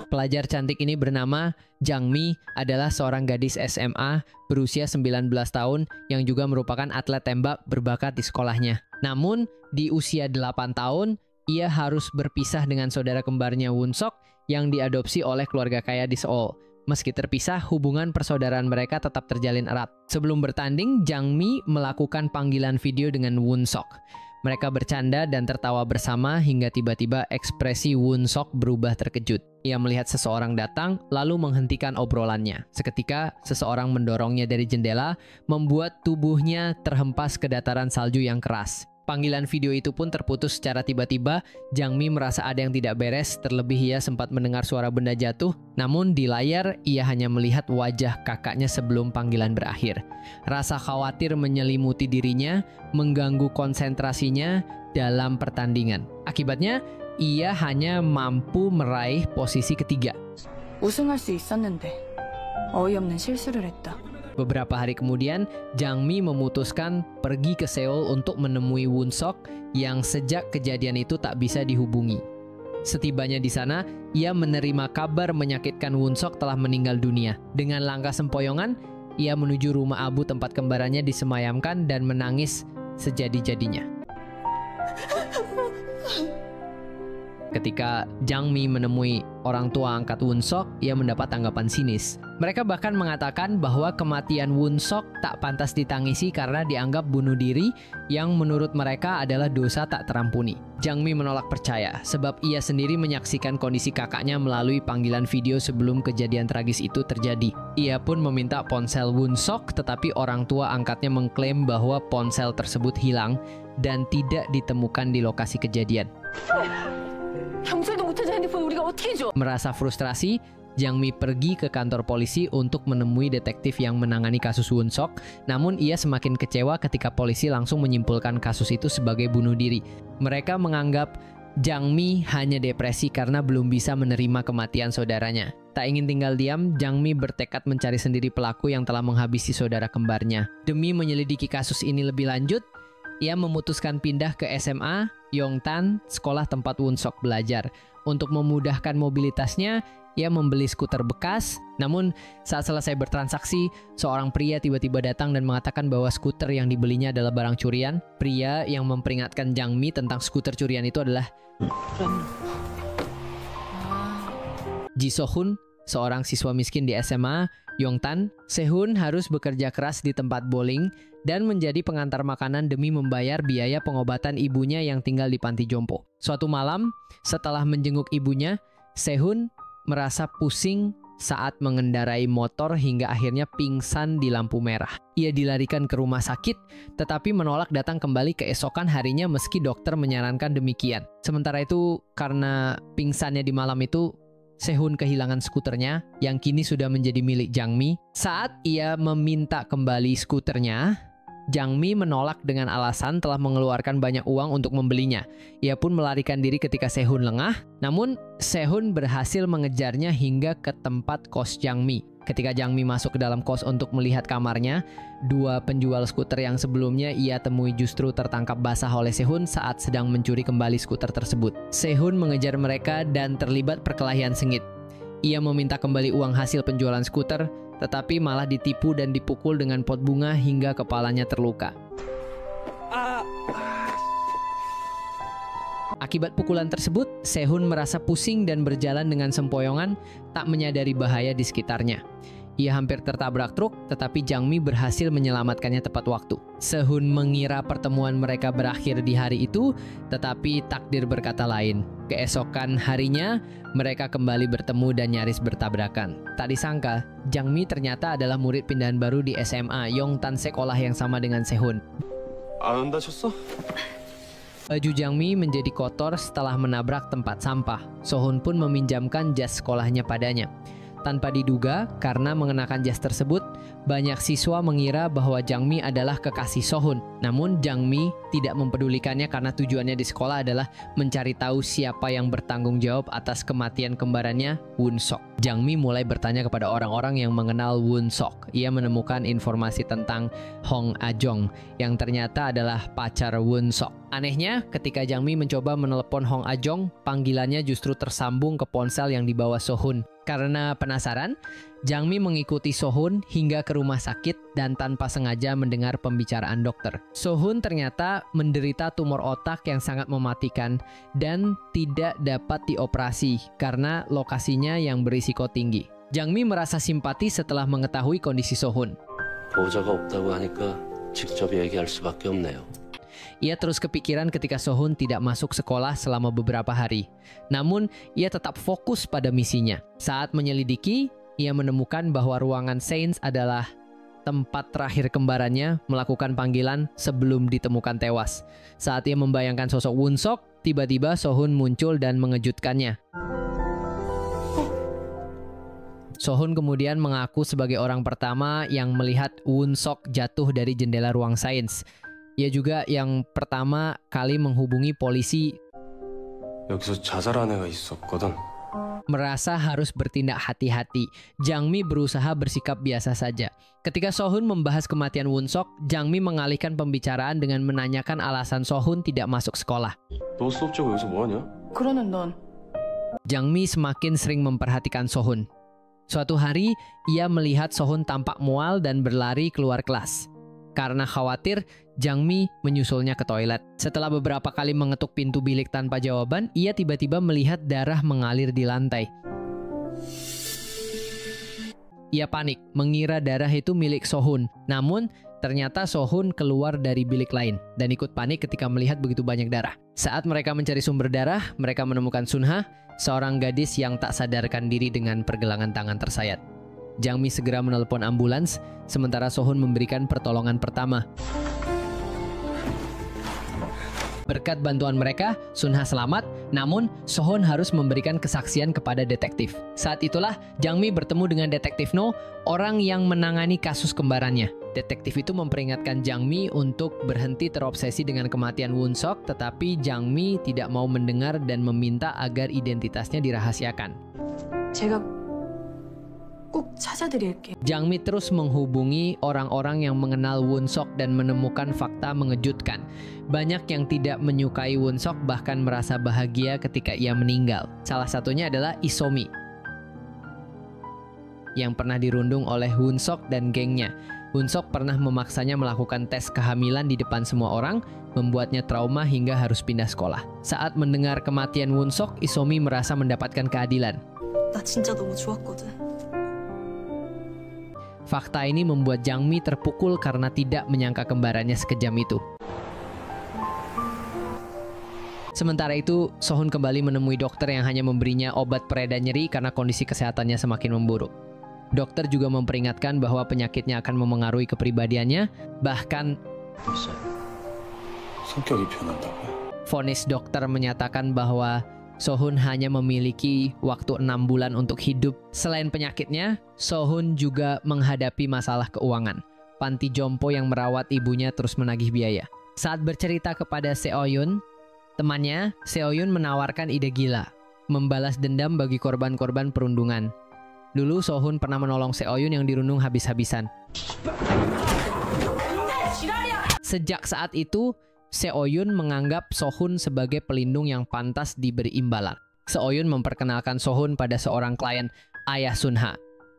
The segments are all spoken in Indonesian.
Pelajar cantik ini bernama Jang Mi adalah seorang gadis SMA berusia 19 tahun yang juga merupakan atlet tembak berbakat di sekolahnya. Namun, di usia 8 tahun, ia harus berpisah dengan saudara kembarnya Woon Sok yang diadopsi oleh keluarga kaya di Seoul. Meski terpisah, hubungan persaudaraan mereka tetap terjalin erat. Sebelum bertanding, Jang Mi melakukan panggilan video dengan Woon Sok. Mereka bercanda dan tertawa bersama hingga tiba-tiba ekspresi Woon Sok berubah terkejut. Ia melihat seseorang datang lalu menghentikan obrolannya. Seketika, seseorang mendorongnya dari jendela, membuat tubuhnya terhempas ke dataran salju yang keras. Panggilan video itu pun terputus secara tiba-tiba. Jang Mi merasa ada yang tidak beres, terlebih ia sempat mendengar suara benda jatuh. Namun di layar, ia hanya melihat wajah kakaknya sebelum panggilan berakhir. Rasa khawatir menyelimuti dirinya, mengganggu konsentrasinya dalam pertandingan. Akibatnya, ia hanya mampu meraih posisi ketiga. 우승할 수 있었는데 어이없는 실수를 했다. Beberapa hari kemudian, Jang Mi memutuskan pergi ke Seoul untuk menemui Woon Sok yang sejak kejadian itu tak bisa dihubungi. Setibanya di sana, ia menerima kabar menyakitkan Woon Sok telah meninggal dunia. Dengan langkah sempoyongan, ia menuju rumah abu tempat kembarannya disemayamkan dan menangis sejadi-jadinya. Ketika Jang Mi menemui orang tua angkat Woon Sok, ia mendapat tanggapan sinis. Mereka bahkan mengatakan bahwa kematian Woon Sok tak pantas ditangisi karena dianggap bunuh diri yang menurut mereka adalah dosa tak terampuni. Jang Mi menolak percaya sebab ia sendiri menyaksikan kondisi kakaknya melalui panggilan video sebelum kejadian tragis itu terjadi. Ia pun meminta ponsel Woon Sok, tetapi orang tua angkatnya mengklaim bahwa ponsel tersebut hilang dan tidak ditemukan di lokasi kejadian. Merasa frustrasi, Jang Mi pergi ke kantor polisi untuk menemui detektif yang menangani kasus Woon Sok. Namun ia semakin kecewa ketika polisi langsung menyimpulkan kasus itu sebagai bunuh diri. Mereka menganggap Jang Mi hanya depresi karena belum bisa menerima kematian saudaranya. Tak ingin tinggal diam, Jang Mi bertekad mencari sendiri pelaku yang telah menghabisi saudara kembarnya. Demi menyelidiki kasus ini lebih lanjut, ia memutuskan pindah ke SMA Yongtan, sekolah tempat Woon Sok belajar. Untuk memudahkan mobilitasnya, ia membeli skuter bekas. Namun, saat selesai bertransaksi, seorang pria tiba-tiba datang dan mengatakan bahwa skuter yang dibelinya adalah barang curian. Pria yang memperingatkan Jang Mi tentang skuter curian itu adalah Ji So-hun, seorang siswa miskin di SMA Yongtan. Sehun harus bekerja keras di tempat bowling dan menjadi pengantar makanan demi membayar biaya pengobatan ibunya yang tinggal di panti jompo. Suatu malam, setelah menjenguk ibunya, Sehun merasa pusing saat mengendarai motor hingga akhirnya pingsan di lampu merah. Ia dilarikan ke rumah sakit, tetapi menolak datang kembali keesokan harinya meski dokter menyarankan demikian. Sementara itu, karena pingsannya di malam itu, Sehun kehilangan skuternya yang kini sudah menjadi milik Jang Mi. Saat ia meminta kembali skuternya, Jang Mi menolak dengan alasan telah mengeluarkan banyak uang untuk membelinya. Ia pun melarikan diri ketika Sehun lengah, namun Sehun berhasil mengejarnya hingga ke tempat kos Jang Mi. Ketika Jang Mi masuk ke dalam kos untuk melihat kamarnya, dua penjual skuter yang sebelumnya ia temui justru tertangkap basah oleh Sehun saat sedang mencuri kembali skuter tersebut. Sehun mengejar mereka dan terlibat perkelahian sengit. Ia meminta kembali uang hasil penjualan skuter, tetapi malah ditipu dan dipukul dengan pot bunga hingga kepalanya terluka. Akibat pukulan tersebut, Sehun merasa pusing dan berjalan dengan sempoyongan, tak menyadari bahaya di sekitarnya. Ia hampir tertabrak truk, tetapi Jang Mi berhasil menyelamatkannya tepat waktu. Sehun mengira pertemuan mereka berakhir di hari itu, tetapi takdir berkata lain. Keesokan harinya, mereka kembali bertemu dan nyaris bertabrakan. Tak disangka, Jang Mi ternyata adalah murid pindahan baru di SMA Yongtan, sekolah yang sama dengan Sehun. Baju Jang Mi menjadi kotor setelah menabrak tempat sampah. Sohun pun meminjamkan jas sekolahnya padanya. Tanpa diduga, karena mengenakan jas tersebut, banyak siswa mengira bahwa Jangmi adalah kekasih Sohun. Namun Jangmi tidak mempedulikannya karena tujuannya di sekolah adalah mencari tahu siapa yang bertanggung jawab atas kematian kembarannya Won Sok. Jangmi mulai bertanya kepada orang-orang yang mengenal Won Sok. Ia menemukan informasi tentang Hong Ajong yang ternyata adalah pacar Won Sok. Anehnya, ketika Jangmi mencoba menelepon Hong Ajong, panggilannya justru tersambung ke ponsel yang dibawa Sohun. Karena penasaran, Jangmi mengikuti Sohun hingga ke rumah sakit dan tanpa sengaja mendengar pembicaraan dokter. Sohun ternyata menderita tumor otak yang sangat mematikan dan tidak dapat dioperasi karena lokasinya yang berisiko tinggi. Jangmi merasa simpati setelah mengetahui kondisi Sohun. 보호자가 없다고 하니까 직접 얘기할 수밖에 없네요. Ia terus kepikiran ketika Sohun tidak masuk sekolah selama beberapa hari. Namun, ia tetap fokus pada misinya. Saat menyelidiki, ia menemukan bahwa ruangan Saints adalah tempat terakhir kembarannya melakukan panggilan sebelum ditemukan tewas. Saat ia membayangkan sosok Won Sok, tiba-tiba Sohun muncul dan mengejutkannya. Sohun kemudian mengaku sebagai orang pertama yang melihat Won Sok jatuh dari jendela ruang sains. Ia juga yang pertama kali menghubungi polisi. 여기서 자살한 애가 있었거든. Merasa harus bertindak hati-hati, Jangmi berusaha bersikap biasa saja. Ketika Sohun membahas kematian Won Sok, Jangmi mengalihkan pembicaraan dengan menanyakan alasan Sohun tidak masuk sekolah. 너 수업 jauh 여기서 뭐하냐? 그러는 넌 Jangmi semakin sering memperhatikan Sohun. Suatu hari, ia melihat Sohun tampak mual dan berlari keluar kelas. Karena khawatir, Jangmi menyusulnya ke toilet. Setelah beberapa kali mengetuk pintu bilik tanpa jawaban, ia tiba-tiba melihat darah mengalir di lantai. Ia panik, mengira darah itu milik Sohun. Namun, ternyata Sohun keluar dari bilik lain dan ikut panik ketika melihat begitu banyak darah. Saat mereka mencari sumber darah, mereka menemukan Sunha, seorang gadis yang tak sadarkan diri dengan pergelangan tangan tersayat. Jangmi segera menelepon ambulans, sementara Sohun memberikan pertolongan pertama. Berkat bantuan mereka, Sunha selamat, namun Sohun harus memberikan kesaksian kepada detektif. Saat itulah, Jangmi bertemu dengan detektif No, orang yang menangani kasus kembarannya. Detektif itu memperingatkan Jangmi untuk berhenti terobsesi dengan kematian Won Sok, tetapi Jangmi tidak mau mendengar dan meminta agar identitasnya dirahasiakan. 제가 꼭 찾아드릴게요. Jangmi terus menghubungi orang-orang yang mengenal Won Sok dan menemukan fakta mengejutkan. Banyak yang tidak menyukai Won Sok bahkan merasa bahagia ketika ia meninggal. Salah satunya adalah Isomi, yang pernah dirundung oleh Won Sok dan gengnya. Won Sok pernah memaksanya melakukan tes kehamilan di depan semua orang, membuatnya trauma hingga harus pindah sekolah. Saat mendengar kematian Won Sok, Isomi merasa mendapatkan keadilan. 나 진짜 너무 좋았거든. Fakta ini membuat Jangmi terpukul karena tidak menyangka kembarannya sekejam itu. Sementara itu, Sohun kembali menemui dokter yang hanya memberinya obat pereda nyeri karena kondisi kesehatannya semakin memburuk. Dokter juga memperingatkan bahwa penyakitnya akan memengaruhi kepribadiannya, bahkan 성격이 변한다고요? vonis dokter menyatakan bahwa Sohun hanya memiliki waktu 6 bulan untuk hidup. Selain penyakitnya, Sohun juga menghadapi masalah keuangan. Panti jompo yang merawat ibunya terus menagih biaya. Saat bercerita kepada Seoyun, temannya, Seoyun menawarkan ide gila, membalas dendam bagi korban-korban perundungan. Dulu Sohun pernah menolong Seoyun yang dirundung habis-habisan. Sejak saat itu, Seoyun menganggap Sohun sebagai pelindung yang pantas diberi imbalan. Seoyun memperkenalkan Sohun pada seorang klien, ayah Sunha.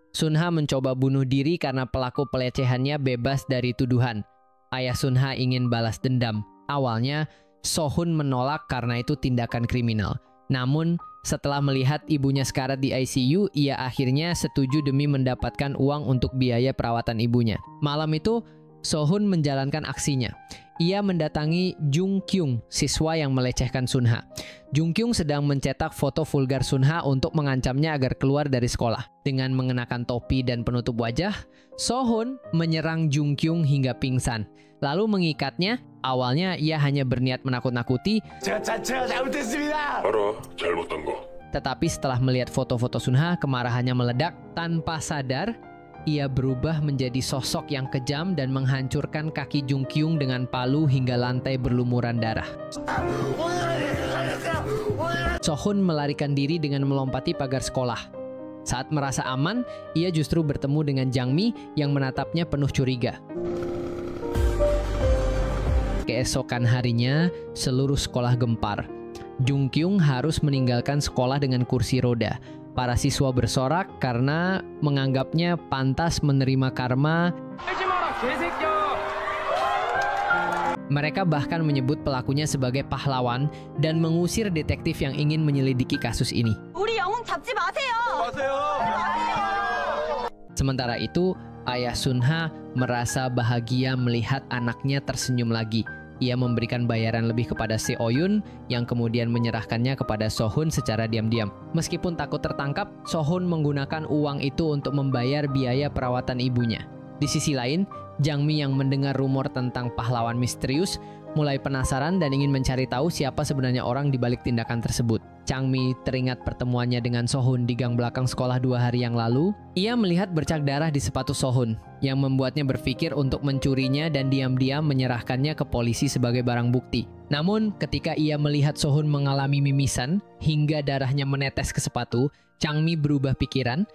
Sunha mencoba bunuh diri karena pelaku pelecehannya bebas dari tuduhan. Ayah Sunha ingin balas dendam. Awalnya, Sohun menolak karena itu tindakan kriminal. Namun, setelah melihat ibunya sekarat di ICU, ia akhirnya setuju demi mendapatkan uang untuk biaya perawatan ibunya. Malam itu, Sohun menjalankan aksinya. Ia mendatangi Jung Kyung, siswa yang melecehkan Sunha. Jung Kyung sedang mencetak foto vulgar Sunha untuk mengancamnya agar keluar dari sekolah. Dengan mengenakan topi dan penutup wajah, Sohun menyerang Jung Kyung hingga pingsan, lalu mengikatnya. Awalnya ia hanya berniat menakut-nakuti, tetapi setelah melihat foto-foto Sunha, kemarahannya meledak. Tanpa sadar, ia berubah menjadi sosok yang kejam dan menghancurkan kaki Jung Kyung dengan palu hingga lantai berlumuran darah. So-hun melarikan diri dengan melompati pagar sekolah. Saat merasa aman, ia justru bertemu dengan Jang Mi yang menatapnya penuh curiga. Keesokan harinya, seluruh sekolah gempar. Jung Kyung harus meninggalkan sekolah dengan kursi roda. Para siswa bersorak karena menganggapnya pantas menerima karma. Mereka bahkan menyebut pelakunya sebagai pahlawan dan mengusir detektif yang ingin menyelidiki kasus ini. Sementara itu, ayah Sunha merasa bahagia melihat anaknya tersenyum lagi. Ia memberikan bayaran lebih kepada Seoyun yang kemudian menyerahkannya kepada So-hun secara diam-diam. Meskipun takut tertangkap, So-hun menggunakan uang itu untuk membayar biaya perawatan ibunya. Di sisi lain, Jang Mi yang mendengar rumor tentang pahlawan misterius mulai penasaran dan ingin mencari tahu siapa sebenarnya orang di balik tindakan tersebut. Jang Mi teringat pertemuannya dengan So-hun di gang belakang sekolah 2 hari yang lalu. Ia melihat bercak darah di sepatu So-hun yang membuatnya berpikir untuk mencurinya dan diam-diam menyerahkannya ke polisi sebagai barang bukti. Namun, ketika ia melihat So-hun mengalami mimisan hingga darahnya menetes ke sepatu, Jang Mi berubah pikiran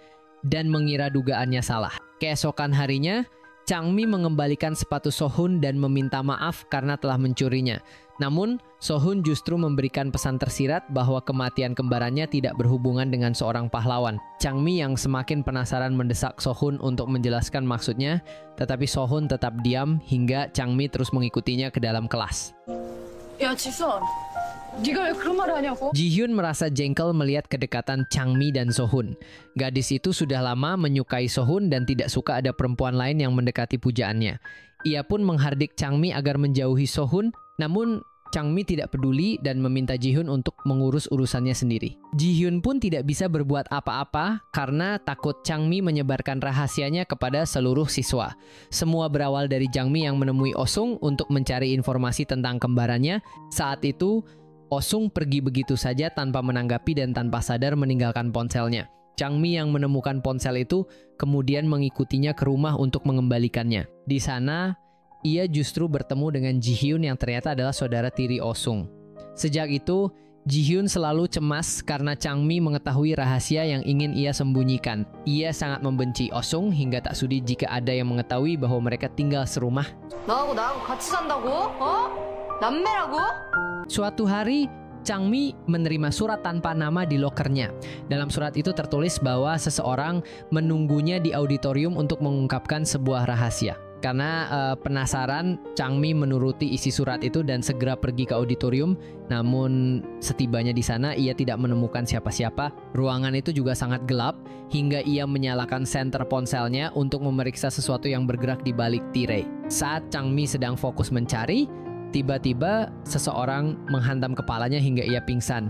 dan mengira dugaannya salah. Keesokan harinya, Jang Mi mengembalikan sepatu So-hun dan meminta maaf karena telah mencurinya. Namun, So-hun justru memberikan pesan tersirat bahwa kematian kembarannya tidak berhubungan dengan seorang pahlawan. Jang Mi yang semakin penasaran mendesak So-hun untuk menjelaskan maksudnya, tetapi So-hun tetap diam hingga Jang Mi terus mengikutinya ke dalam kelas. 야, 지선. 네가 왜 그런 말을 하냐고? Ji-hyun merasa jengkel melihat kedekatan Jang Mi dan So-hun. Gadis itu sudah lama menyukai So-hun dan tidak suka ada perempuan lain yang mendekati pujaannya. Ia pun menghardik Jang Mi agar menjauhi So-hun, namun Jang Mi tidak peduli dan meminta Ji-hyun untuk mengurus urusannya sendiri. Ji-hyun pun tidak bisa berbuat apa-apa karena takut Jang Mi menyebarkan rahasianya kepada seluruh siswa. Semua berawal dari Jang Mi yang menemui Oh-sung untuk mencari informasi tentang kembarannya. Saat itu, Oh-sung pergi begitu saja tanpa menanggapi dan tanpa sadar meninggalkan ponselnya. Jang Mi yang menemukan ponsel itu kemudian mengikutinya ke rumah untuk mengembalikannya. Di sana, ia justru bertemu dengan Ji-hyun yang ternyata adalah saudara tiri Oh-sung. Sejak itu, Ji-hyun selalu cemas karena Jang Mi mengetahui rahasia yang ingin ia sembunyikan. Ia sangat membenci Oh-sung hingga tak sudi jika ada yang mengetahui bahwa mereka tinggal serumah. 너하고 나하고 같이 산다고? 어? 남매라고? Suatu hari, Jang Mi menerima surat tanpa nama di lokernya. Dalam surat itu tertulis bahwa seseorang menunggunya di auditorium untuk mengungkapkan sebuah rahasia. Karena penasaran, Jang Mi menuruti isi surat itu dan segera pergi ke auditorium. Namun setibanya di sana, ia tidak menemukan siapa-siapa. Ruangan itu juga sangat gelap hingga ia menyalakan senter ponselnya untuk memeriksa sesuatu yang bergerak di balik tirai. Saat Jang Mi sedang fokus mencari, tiba-tiba seseorang menghantam kepalanya hingga ia pingsan.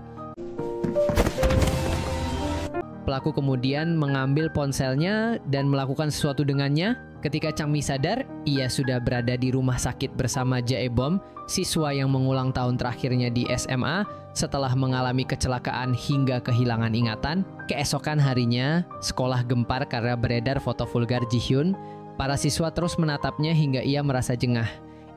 Pelaku kemudian mengambil ponselnya dan melakukan sesuatu dengannya. Ketika Jang Mi sadar, ia sudah berada di rumah sakit bersama Jae-bom, siswa yang mengulang tahun terakhirnya di SMA setelah mengalami kecelakaan hingga kehilangan ingatan. Keesokan harinya, sekolah gempar karena beredar foto vulgar Ji-hyun. Para siswa terus menatapnya hingga ia merasa jengah.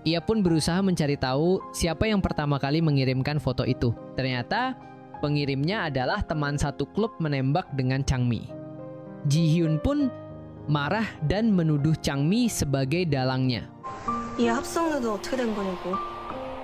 Ia pun berusaha mencari tahu siapa yang pertama kali mengirimkan foto itu. Ternyata pengirimnya adalah teman satu klub menembak dengan Jang Mi. Ji-hyun pun marah dan menuduh Jang Mi sebagai dalangnya. 이 합성누드 어떻게 된 거냐고?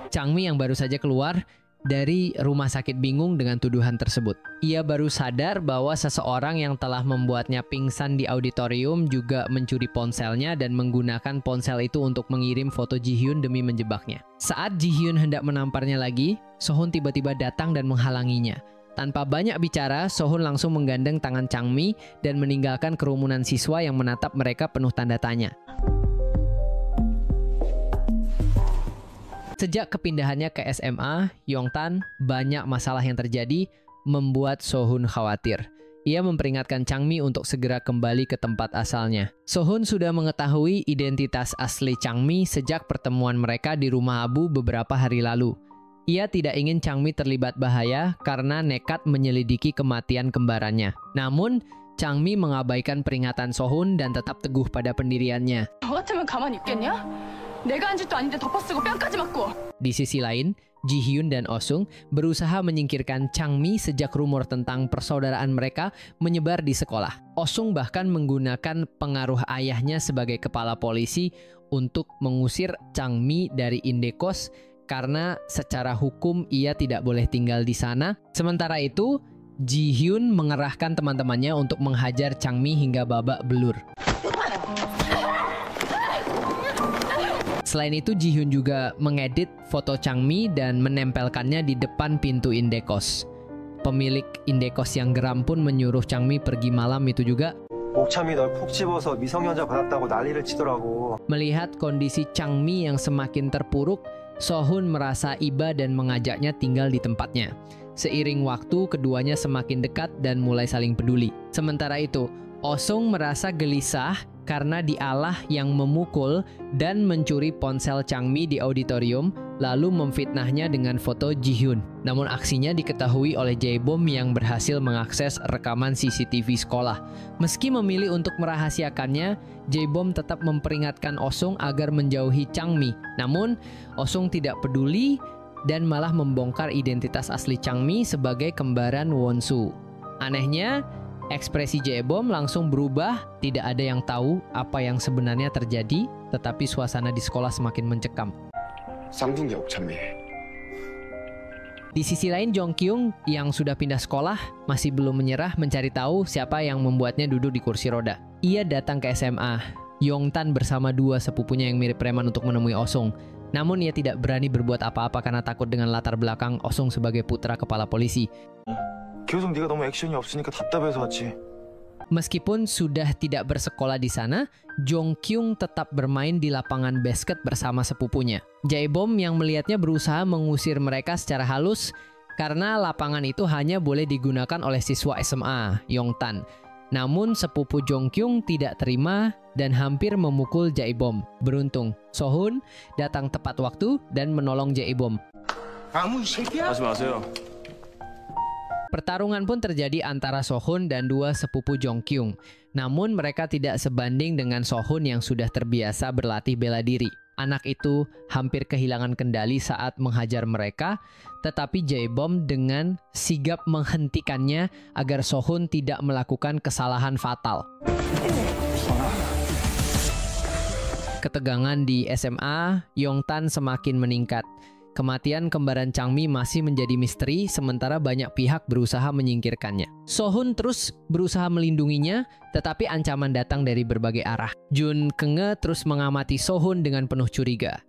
Jang Mi yang baru saja keluar dari rumah sakit bingung dengan tuduhan tersebut. Ia baru sadar bahwa seseorang yang telah membuatnya pingsan di auditorium juga mencuri ponselnya dan menggunakan ponsel itu untuk mengirim foto Ji-hyun demi menjebaknya. Saat Ji-hyun hendak menamparnya lagi, So-hun tiba-tiba datang dan menghalanginya. Tanpa banyak bicara, So-hun langsung menggandeng tangan Jang Mi dan meninggalkan kerumunan siswa yang menatap mereka penuh tanda tanya. Sejak kepindahannya ke SMA, Yongtan, banyak masalah yang terjadi membuat So-hun khawatir. Ia memperingatkan Jang Mi untuk segera kembali ke tempat asalnya. So-hun sudah mengetahui identitas asli Jang Mi sejak pertemuan mereka di rumah Abu beberapa hari lalu. Ia tidak ingin Jang Mi terlibat bahaya karena nekat menyelidiki kematian kembarannya. Namun, Changmi mengabaikan peringatan Sohun dan tetap teguh pada pendiriannya. 너 같으면 가만히 있겠냐? 내가 한 짓도 아닌데 덮어쓰고 뺨까지 맞고. Di sisi lain, Ji-hyun dan Oh-sung berusaha menyingkirkan Changmi sejak rumor tentang persaudaraan mereka menyebar di sekolah. Oh-sung bahkan menggunakan pengaruh ayahnya sebagai kepala polisi untuk mengusir Changmi dari Indekos karena secara hukum ia tidak boleh tinggal di sana. Sementara itu, Ji-hyun mengerahkan teman-temannya untuk menghajar Changmi hingga babak belur. Selain itu, Ji-hyun juga mengedit foto Changmi dan menempelkannya di depan pintu Indekos. Pemilik Indekos yang geram pun menyuruh Changmi pergi malam itu juga. 옥참이 널 푹 집어서 미성년자 받았다고 난리를 치더라고. Melihat kondisi Changmi yang semakin terpuruk, Sohun merasa iba dan mengajaknya tinggal di tempatnya. Seiring waktu, keduanya semakin dekat dan mulai saling peduli. Sementara itu, Oh-sung merasa gelisah karena dialah yang memukul dan mencuri ponsel Changmi di auditorium, lalu memfitnahnya dengan foto Ji-hyun. Namun aksinya diketahui oleh Jae-bom yang berhasil mengakses rekaman CCTV sekolah. Meski memilih untuk merahasiakannya, Jae-bom tetap memperingatkan Oh-sung agar menjauhi Changmi. Namun, Oh-sung tidak peduli dan malah membongkar identitas asli Changmi sebagai kembaran Won-soo. Anehnya, ekspresi Jae-bom langsung berubah, tidak ada yang tahu apa yang sebenarnya terjadi, tetapi suasana di sekolah semakin mencekam. 쌍둥이 옥참이. Di sisi lain, Jong Kyung yang sudah pindah sekolah masih belum menyerah mencari tahu siapa yang membuatnya duduk di kursi roda. Ia datang ke SMA Yongtan bersama dua sepupunya yang mirip preman untuk menemui Oh-sung. Namun ia tidak berani berbuat apa-apa karena takut dengan latar belakang Oh-sung sebagai putra kepala polisi. 계속 네가 너무 액션이 없으니까 답답해서 왔지. Meskipun sudah tidak bersekolah di sana, Jong Kyung tetap bermain di lapangan basket bersama sepupunya. Jae-bom yang melihatnya berusaha mengusir mereka secara halus karena lapangan itu hanya boleh digunakan oleh siswa SMA Yongtan. Namun sepupu Jong Kyung tidak terima dan hampir memukul Jae-bom. Beruntung, Sohun datang tepat waktu dan menolong Jae-bom. 아무 이 새끼야? 하지 마세요. Pertarungan pun terjadi antara Sohun dan dua sepupu Jong Kyung. Namun mereka tidak sebanding dengan Sohun yang sudah terbiasa berlatih bela diri. Anak itu hampir kehilangan kendali saat menghajar mereka, tetapi Jae-bom dengan sigap menghentikannya agar Sohun tidak melakukan kesalahan fatal. Ketegangan di SMA Yongtan semakin meningkat. Kematian kembaran Changmi masih menjadi misteri, sementara banyak pihak berusaha menyingkirkannya. Sohun terus berusaha melindunginya, tetapi ancaman datang dari berbagai arah. Jun Keunge terus mengamati Sohun dengan penuh curiga.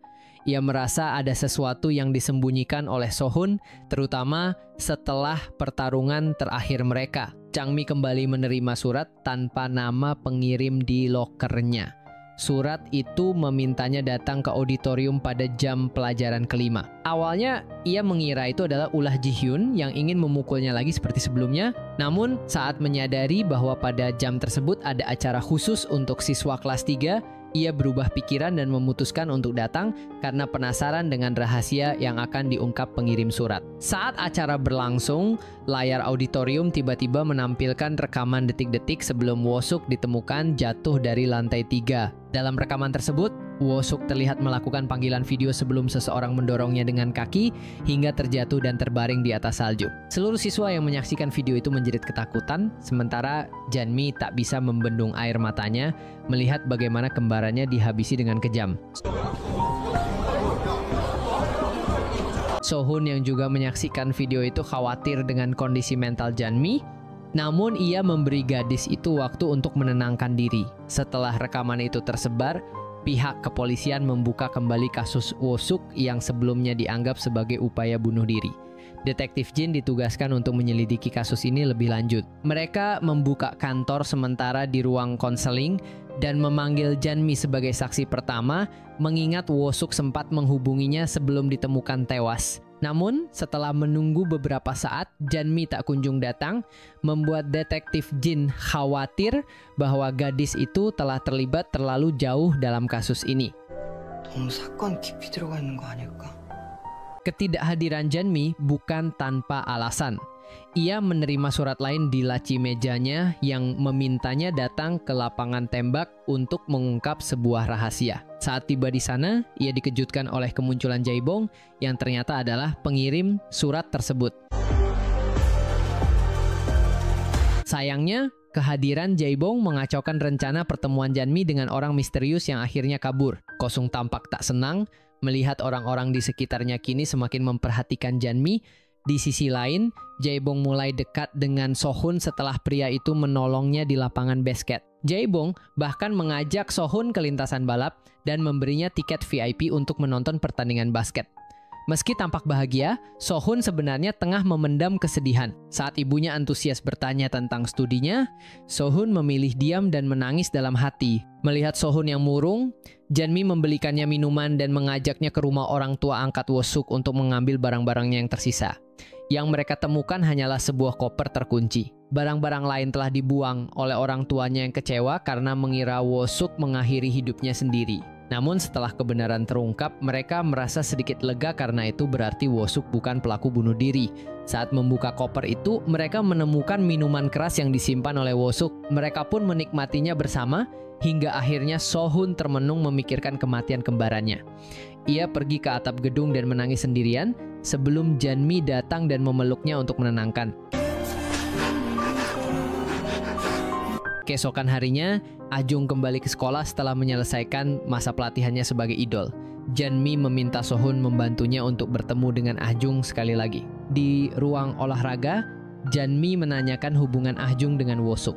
Ia merasa ada sesuatu yang disembunyikan oleh Sohun, terutama setelah pertarungan terakhir mereka. Changmi kembali menerima surat tanpa nama pengirim di lokernya. Surat itu memintanya datang ke auditorium pada jam pelajaran kelima. Awalnya, ia mengira itu adalah ulah Ji-hyun yang ingin memukulnya lagi seperti sebelumnya. Namun, saat menyadari bahwa pada jam tersebut ada acara khusus untuk siswa kelas 3, ia berubah pikiran dan memutuskan untuk datang karena penasaran dengan rahasia yang akan diungkap pengirim surat. Saat acara berlangsung, layar auditorium tiba-tiba menampilkan rekaman detik-detik sebelum Woo-suk ditemukan jatuh dari lantai 3. Dalam rekaman tersebut, Woo-suk terlihat melakukan panggilan video sebelum seseorang mendorongnya dengan kaki hingga terjatuh dan terbaring di atas salju. Seluruh siswa yang menyaksikan video itu menjerit ketakutan, sementara Janmi tak bisa membendung air matanya melihat bagaimana kembarannya dihabisi dengan kejam. Sohun yang juga menyaksikan video itu khawatir dengan kondisi mental Janmi. Namun ia memberi gadis itu waktu untuk menenangkan diri. Setelah rekaman itu tersebar, pihak kepolisian membuka kembali kasus Woo-suk yang sebelumnya dianggap sebagai upaya bunuh diri. Detektif Jin ditugaskan untuk menyelidiki kasus ini lebih lanjut. Mereka membuka kantor sementara di ruang konseling dan memanggil Janmi sebagai saksi pertama, mengingat Woo-suk sempat menghubunginya sebelum ditemukan tewas. Namun, setelah menunggu beberapa saat, Janmi tak kunjung datang, membuat detektif Jin khawatir bahwa gadis itu telah terlibat terlalu jauh dalam kasus ini. 너무 사건 깊이 들어가 있는 거 아닐까? Ketidakhadiran Janmi bukan tanpa alasan. Ia menerima surat lain di laci mejanya yang memintanya datang ke lapangan tembak untuk mengungkap sebuah rahasia. Saat tiba di sana, ia dikejutkan oleh kemunculan Jaebong yang ternyata adalah pengirim surat tersebut. Sayangnya, kehadiran Jaebong mengacaukan rencana pertemuan Janmi dengan orang misterius yang akhirnya kabur. Kosung tampak tak senang melihat orang-orang di sekitarnya kini semakin memperhatikan Janmi. Di sisi lain, Jaebong mulai dekat dengan Sohun setelah pria itu menolongnya di lapangan basket. Jaebong bahkan mengajak Sohun ke lintasan balap dan memberinya tiket VIP untuk menonton pertandingan basket. Meski tampak bahagia, Sohun sebenarnya tengah memendam kesedihan. Saat ibunya antusias bertanya tentang studinya, Sohun memilih diam dan menangis dalam hati. Melihat Sohun yang murung, Janmi membelikannya minuman dan mengajaknya ke rumah orang tua angkat Wosuk untuk mengambil barang-barangnya yang tersisa. Yang mereka temukan hanyalah sebuah koper terkunci. Barang-barang lain telah dibuang oleh orang tuanya yang kecewa karena mengira Wosuk mengakhiri hidupnya sendiri. Namun setelah kebenaran terungkap, mereka merasa sedikit lega karena itu berarti Wosuk bukan pelaku bunuh diri. Saat membuka koper itu, mereka menemukan minuman keras yang disimpan oleh Wosuk. Mereka pun menikmatinya bersama, hingga akhirnya Sohun termenung memikirkan kematian kembarannya. Ia pergi ke atap gedung dan menangis sendirian sebelum Janmi datang dan memeluknya untuk menenangkan. Keesokan harinya, Ajung kembali ke sekolah setelah menyelesaikan masa pelatihannya sebagai idol. Janmi meminta Sohun membantunya untuk bertemu dengan Ajung sekali lagi. Di ruang olahraga, Janmi menanyakan hubungan Ajung dengan Wosuk.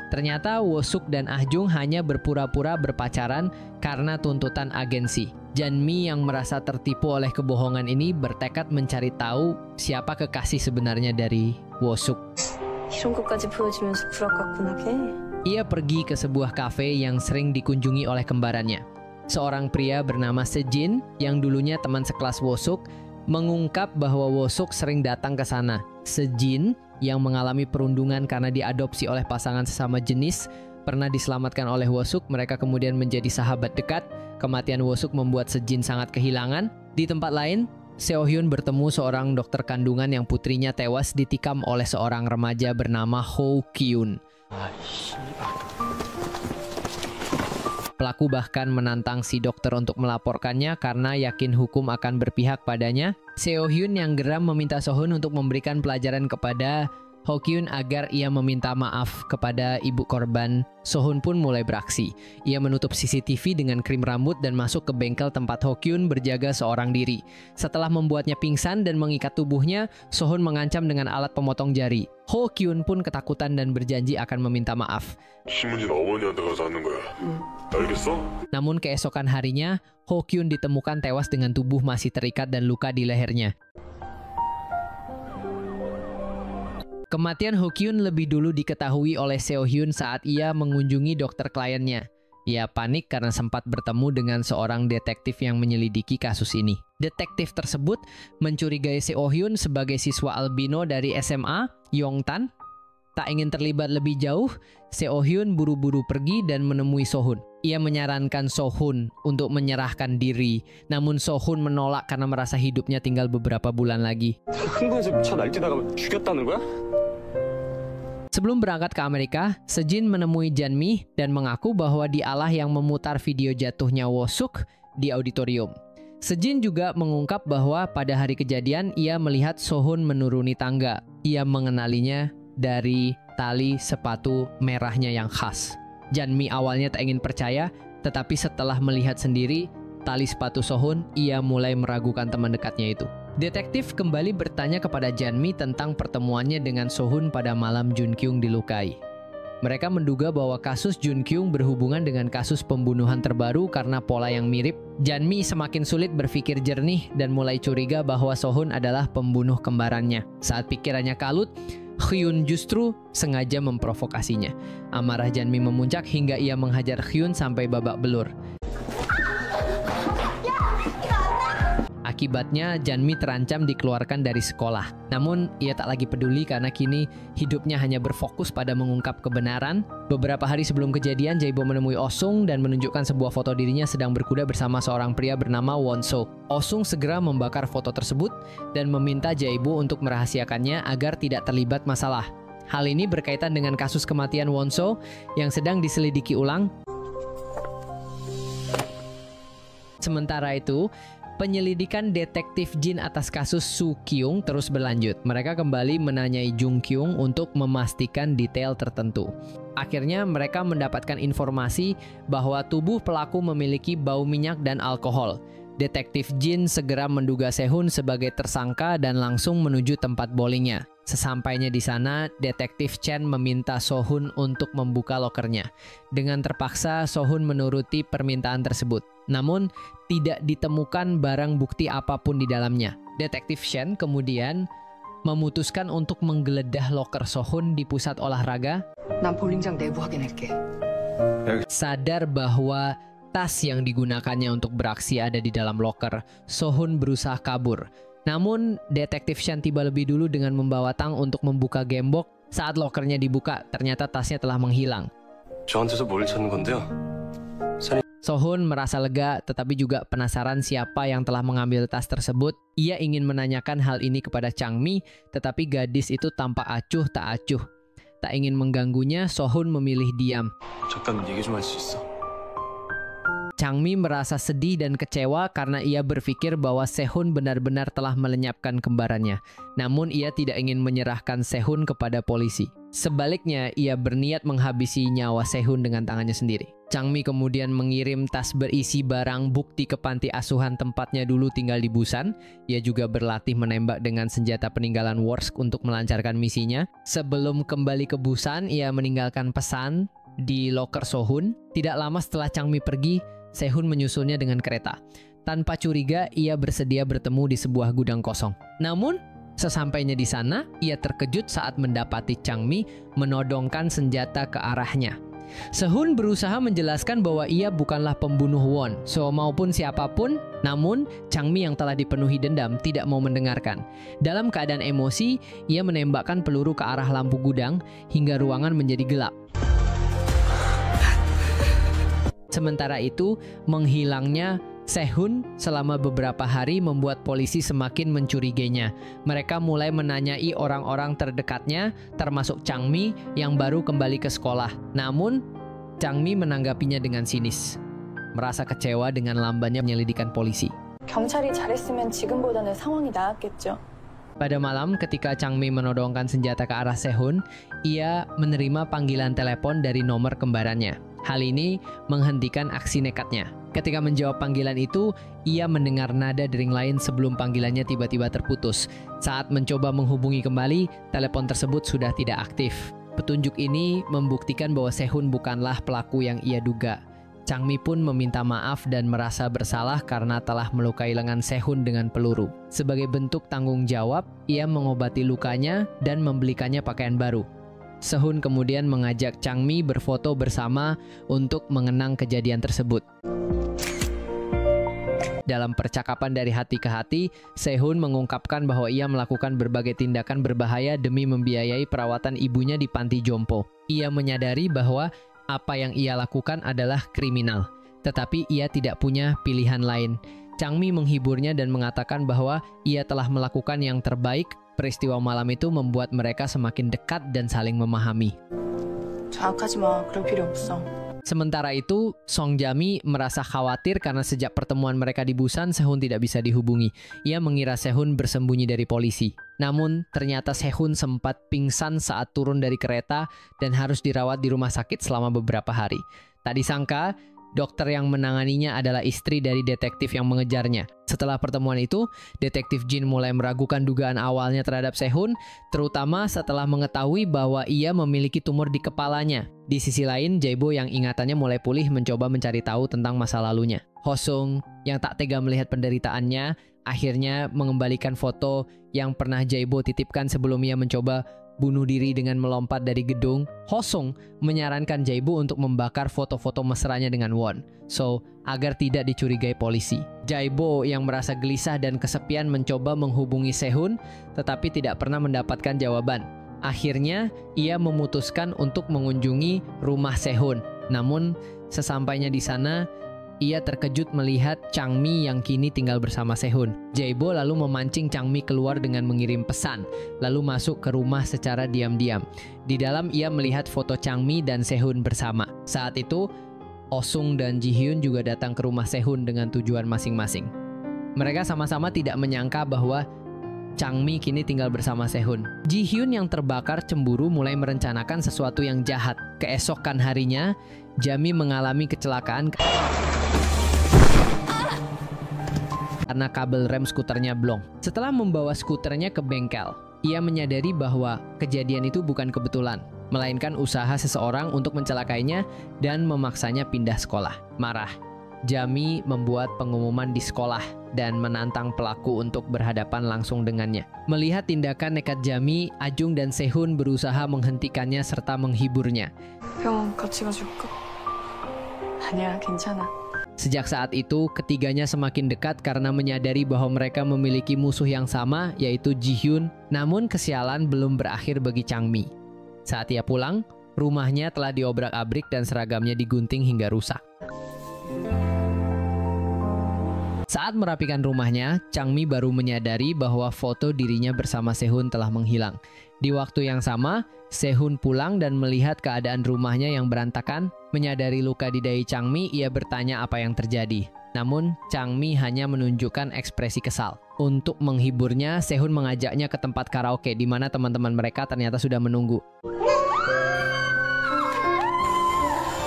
Ternyata Wosuk dan Ajung hanya berpura-pura berpacaran karena tuntutan agensi. Janmi yang merasa tertipu oleh kebohongan ini bertekad mencari tahu siapa kekasih sebenarnya dari Wosuk. 이런 것까지 보여주면서 구락구락하게. Ia pergi ke sebuah kafe yang sering dikunjungi oleh kembarannya. Seorang pria bernama Sejin yang dulunya teman sekelas Wosuk mengungkap bahwa Wosuk sering datang ke sana. Sejin yang mengalami perundungan karena diadopsi oleh pasangan sesama jenis pernah diselamatkan oleh Wosuk. Mereka kemudian menjadi sahabat dekat. Kematian Wosuk membuat Sejin sangat kehilangan. Di tempat lain, Seo Hyun bertemu seorang dokter kandungan yang putrinya tewas ditikam oleh seorang remaja bernama Ho Kyun. Pelaku bahkan menantang si dokter untuk melaporkannya karena yakin hukum akan berpihak padanya. Seo Hyun yang geram meminta Sohun untuk memberikan pelajaran kepada Ho Kyun agar ia meminta maaf kepada ibu korban. Sohun pun mulai beraksi. Ia menutup CCTV dengan krim rambut dan masuk ke bengkel tempat Ho Kyun berjaga seorang diri. Setelah membuatnya pingsan dan mengikat tubuhnya, Sohun mengancam dengan alat pemotong jari. Ho Kyun pun ketakutan dan berjanji akan meminta maaf. 신문진 어머니한테 가서 하는 거야. 알겠어? Namun keesokan harinya, Ho Kyun ditemukan tewas dengan tubuh masih terikat dan luka di lehernya. Kematian Ho Kyun lebih dulu diketahui oleh Seo Hyun saat ia mengunjungi dokter kliennya. Ia panik karena sempat bertemu dengan seorang detektif yang menyelidiki kasus ini. Detektif tersebut mencurigai Seo Hyun sebagai siswa albino dari SMA, Yongtan. Tak ingin terlibat lebih jauh, Seo Hyun buru-buru pergi dan menemui Sohun. Ia menyarankan Sohun untuk menyerahkan diri, namun Sohun menolak karena merasa hidupnya tinggal beberapa bulan lagi. 흥분해서 차 날뛰다가 죽였다는 거야? Sebelum berangkat ke Amerika, Sejin menemui Janmi dan mengaku bahwa dialah yang memutar video jatuhnya Wosuk di auditorium. Sejin juga mengungkap bahwa pada hari kejadian ia melihat Sohun menuruni tangga. Ia mengenalinya dari tali sepatu merahnya yang khas. Janmi awalnya tak ingin percaya, tetapi setelah melihat sendiri tali sepatu Sohun, ia mulai meragukan teman dekatnya itu. Detektif kembali bertanya kepada Janmi tentang pertemuannya dengan Sohun pada malam Jun Kyung dilukai. Mereka menduga bahwa kasus Jun Kyung berhubungan dengan kasus pembunuhan terbaru karena pola yang mirip. Janmi semakin sulit berpikir jernih dan mulai curiga bahwa Sohun adalah pembunuh kembarannya. Saat pikirannya kalut, Hyun justru sengaja memprovokasinya. Amarah Janmi memuncak hingga ia menghajar Hyun sampai babak belur. Akibatnya Janmi terancam dikeluarkan dari sekolah. Namun ia tak lagi peduli karena kini hidupnya hanya berfokus pada mengungkap kebenaran. Beberapa hari sebelum kejadian, Jae-bo menemui Oh-sung dan menunjukkan sebuah foto dirinya sedang berkuda bersama seorang pria bernama Won-so. Oh-sung segera membakar foto tersebut dan meminta Jae-bo untuk merahasiakannya agar tidak terlibat masalah. Hal ini berkaitan dengan kasus kematian Won-so yang sedang diselidiki ulang. Sementara itu, penyelidikan detektif Jin atas kasus Soo Kyung terus berlanjut. Mereka kembali menanyai Jung Kyung untuk memastikan detail tertentu. Akhirnya mereka mendapatkan informasi bahwa tubuh pelaku memiliki bau minyak dan alkohol. Detektif Jin segera menduga Sehun sebagai tersangka dan langsung menuju tempat bowlingnya. Sesampainya di sana, Detektif Chen meminta Sohun untuk membuka lokernya. Dengan terpaksa, Sohun menuruti permintaan tersebut. Namun, tidak ditemukan barang bukti apapun di dalamnya. Detektif Chen kemudian memutuskan untuk menggeledah loker Sohun di pusat olahraga. 난 볼링장 내부 확인할게. Sadar bahwa tas yang digunakannya untuk beraksi ada di dalam loker, Sohun berusaha kabur. Namun, Detektif Chen tiba lebih dulu dengan membawa tang untuk membuka gembok. Saat lokernya dibuka, ternyata tasnya telah menghilang. 저한테서 뭘 찾는 건데요? Sohun merasa lega tetapi juga penasaran siapa yang telah mengambil tas tersebut. Ia ingin menanyakan hal ini kepada Changmi, tetapi gadis itu tampak acuh tak acuh. Tak ingin mengganggunya, Sohun memilih diam. 잠깐 얘기 좀 할 수 있어? Changmi merasa sedih dan kecewa karena ia berpikir bahwa Sehun benar-benar telah melenyapkan kembarannya. Namun ia tidak ingin menyerahkan Sehun kepada polisi. Sebaliknya, ia berniat menghabisi nyawa Sehun dengan tangannya sendiri. Changmi kemudian mengirim tas berisi barang bukti ke panti asuhan tempatnya dulu tinggal di Busan. Ia juga berlatih menembak dengan senjata peninggalan Worsk untuk melancarkan misinya. Sebelum kembali ke Busan, ia meninggalkan pesan di loker Sohun. Tidak lama setelah Changmi pergi, Sehun menyusulnya dengan kereta. Tanpa curiga, ia bersedia bertemu di sebuah gudang kosong. Namun, sesampainya di sana, ia terkejut saat mendapati Changmi menodongkan senjata ke arahnya. Sehun berusaha menjelaskan bahwa ia bukanlah pembunuh Won, maupun siapapun, namun Changmi yang telah dipenuhi dendam tidak mau mendengarkan. Dalam keadaan emosi, ia menembakkan peluru ke arah lampu gudang hingga ruangan menjadi gelap. Sementara itu, menghilangnya Sehun selama beberapa hari membuat polisi semakin mencurigainya. Mereka mulai menanyai orang-orang terdekatnya, termasuk Changmi yang baru kembali ke sekolah. Namun, Changmi menanggapinya dengan sinis. Merasa kecewa dengan lambannya penyelidikan polisi. 경찰이 잘했으면 지금보다는 상황이 나았겠죠. Pada malam, ketika Changmi menodongkan senjata ke arah Sehun, ia menerima panggilan telepon dari nomor kembarannya. Hal ini menghentikan aksi nekatnya. Ketika menjawab panggilan itu, ia mendengar nada dering lain sebelum panggilannya tiba-tiba terputus. Saat mencoba menghubungi kembali, telepon tersebut sudah tidak aktif. Petunjuk ini membuktikan bahwa Sehun bukanlah pelaku yang ia duga. Changmi pun meminta maaf dan merasa bersalah karena telah melukai lengan Sehun dengan peluru. Sebagai bentuk tanggung jawab, ia mengobati lukanya dan membelikannya pakaian baru. Sehun kemudian mengajak Changmi berfoto bersama untuk mengenang kejadian tersebut. Dalam percakapan dari hati ke hati, Sehun mengungkapkan bahwa ia melakukan berbagai tindakan berbahaya demi membiayai perawatan ibunya di panti jompo. Ia menyadari bahwa apa yang ia lakukan adalah kriminal, tetapi ia tidak punya pilihan lain. Changmi menghiburnya dan mengatakan bahwa ia telah melakukan yang terbaik. Peristiwa malam itu membuat mereka semakin dekat dan saling memahami. 자학하지 마. 그럴 필요 없어. Sementara itu, Song Jami merasa khawatir karena sejak pertemuan mereka di Busan, Sehun tidak bisa dihubungi. Ia mengira Sehun bersembunyi dari polisi. Namun, ternyata Sehun sempat pingsan saat turun dari kereta dan harus dirawat di rumah sakit selama beberapa hari. Tak disangka, dokter yang menanganinya adalah istri dari detektif yang mengejarnya. Setelah pertemuan itu, detektif Jin mulai meragukan dugaan awalnya terhadap Sehun, terutama setelah mengetahui bahwa ia memiliki tumor di kepalanya. Di sisi lain, Jae-bo yang ingatannya mulai pulih mencoba mencari tahu tentang masa lalunya. Ho-sung yang tak tega melihat penderitaannya, akhirnya mengembalikan foto yang pernah Jae-bo titipkan sebelum ia mencoba bunuh diri dengan melompat dari gedung, Hosung menyarankan Jae-bo untuk membakar foto-foto mesranya dengan Won, agar tidak dicurigai polisi. Jae-bo yang merasa gelisah dan kesepian mencoba menghubungi Sehun, tetapi tidak pernah mendapatkan jawaban. Akhirnya, ia memutuskan untuk mengunjungi rumah Sehun. Namun, sesampainya di sana, ia terkejut melihat Changmi yang kini tinggal bersama Sehun. Jae-bo lalu memancing Changmi keluar dengan mengirim pesan, lalu masuk ke rumah secara diam-diam. Di dalam ia melihat foto Changmi dan Sehun bersama. Saat itu, Oh-sung dan Ji-hyun juga datang ke rumah Sehun dengan tujuan masing-masing. Mereka sama-sama tidak menyangka bahwa Changmi kini tinggal bersama Sehun. Ji-hyun yang terbakar cemburu mulai merencanakan sesuatu yang jahat. Keesokan harinya, Jami mengalami kecelakaan karena kabel rem skuternya blong. Setelah membawa skuternya ke bengkel, ia menyadari bahwa kejadian itu bukan kebetulan, melainkan usaha seseorang untuk mencelakainya dan memaksanya pindah sekolah. Marah, Jami membuat pengumuman di sekolah dan menantang pelaku untuk berhadapan langsung dengannya. Melihat tindakan nekat Jami, Ajung dan Sehun berusaha menghentikannya serta menghiburnya. 병원 같이 가줄까? 아니야, 괜찮아. Sejak saat itu, ketiganya semakin dekat karena menyadari bahwa mereka memiliki musuh yang sama, yaitu Ji-hyun. Namun kesialan belum berakhir bagi Changmi. Saat ia pulang, rumahnya telah diobrak-abrik dan seragamnya digunting hingga rusak. Saat merapikan rumahnya, Changmi baru menyadari bahwa foto dirinya bersama Sehun telah menghilang. Di waktu yang sama, Sehun pulang dan melihat keadaan rumahnya yang berantakan. Menyadari luka di dahi Changmi, ia bertanya apa yang terjadi. Namun, Changmi hanya menunjukkan ekspresi kesal. Untuk menghiburnya, Sehun mengajaknya ke tempat karaoke di mana teman-teman mereka ternyata sudah menunggu.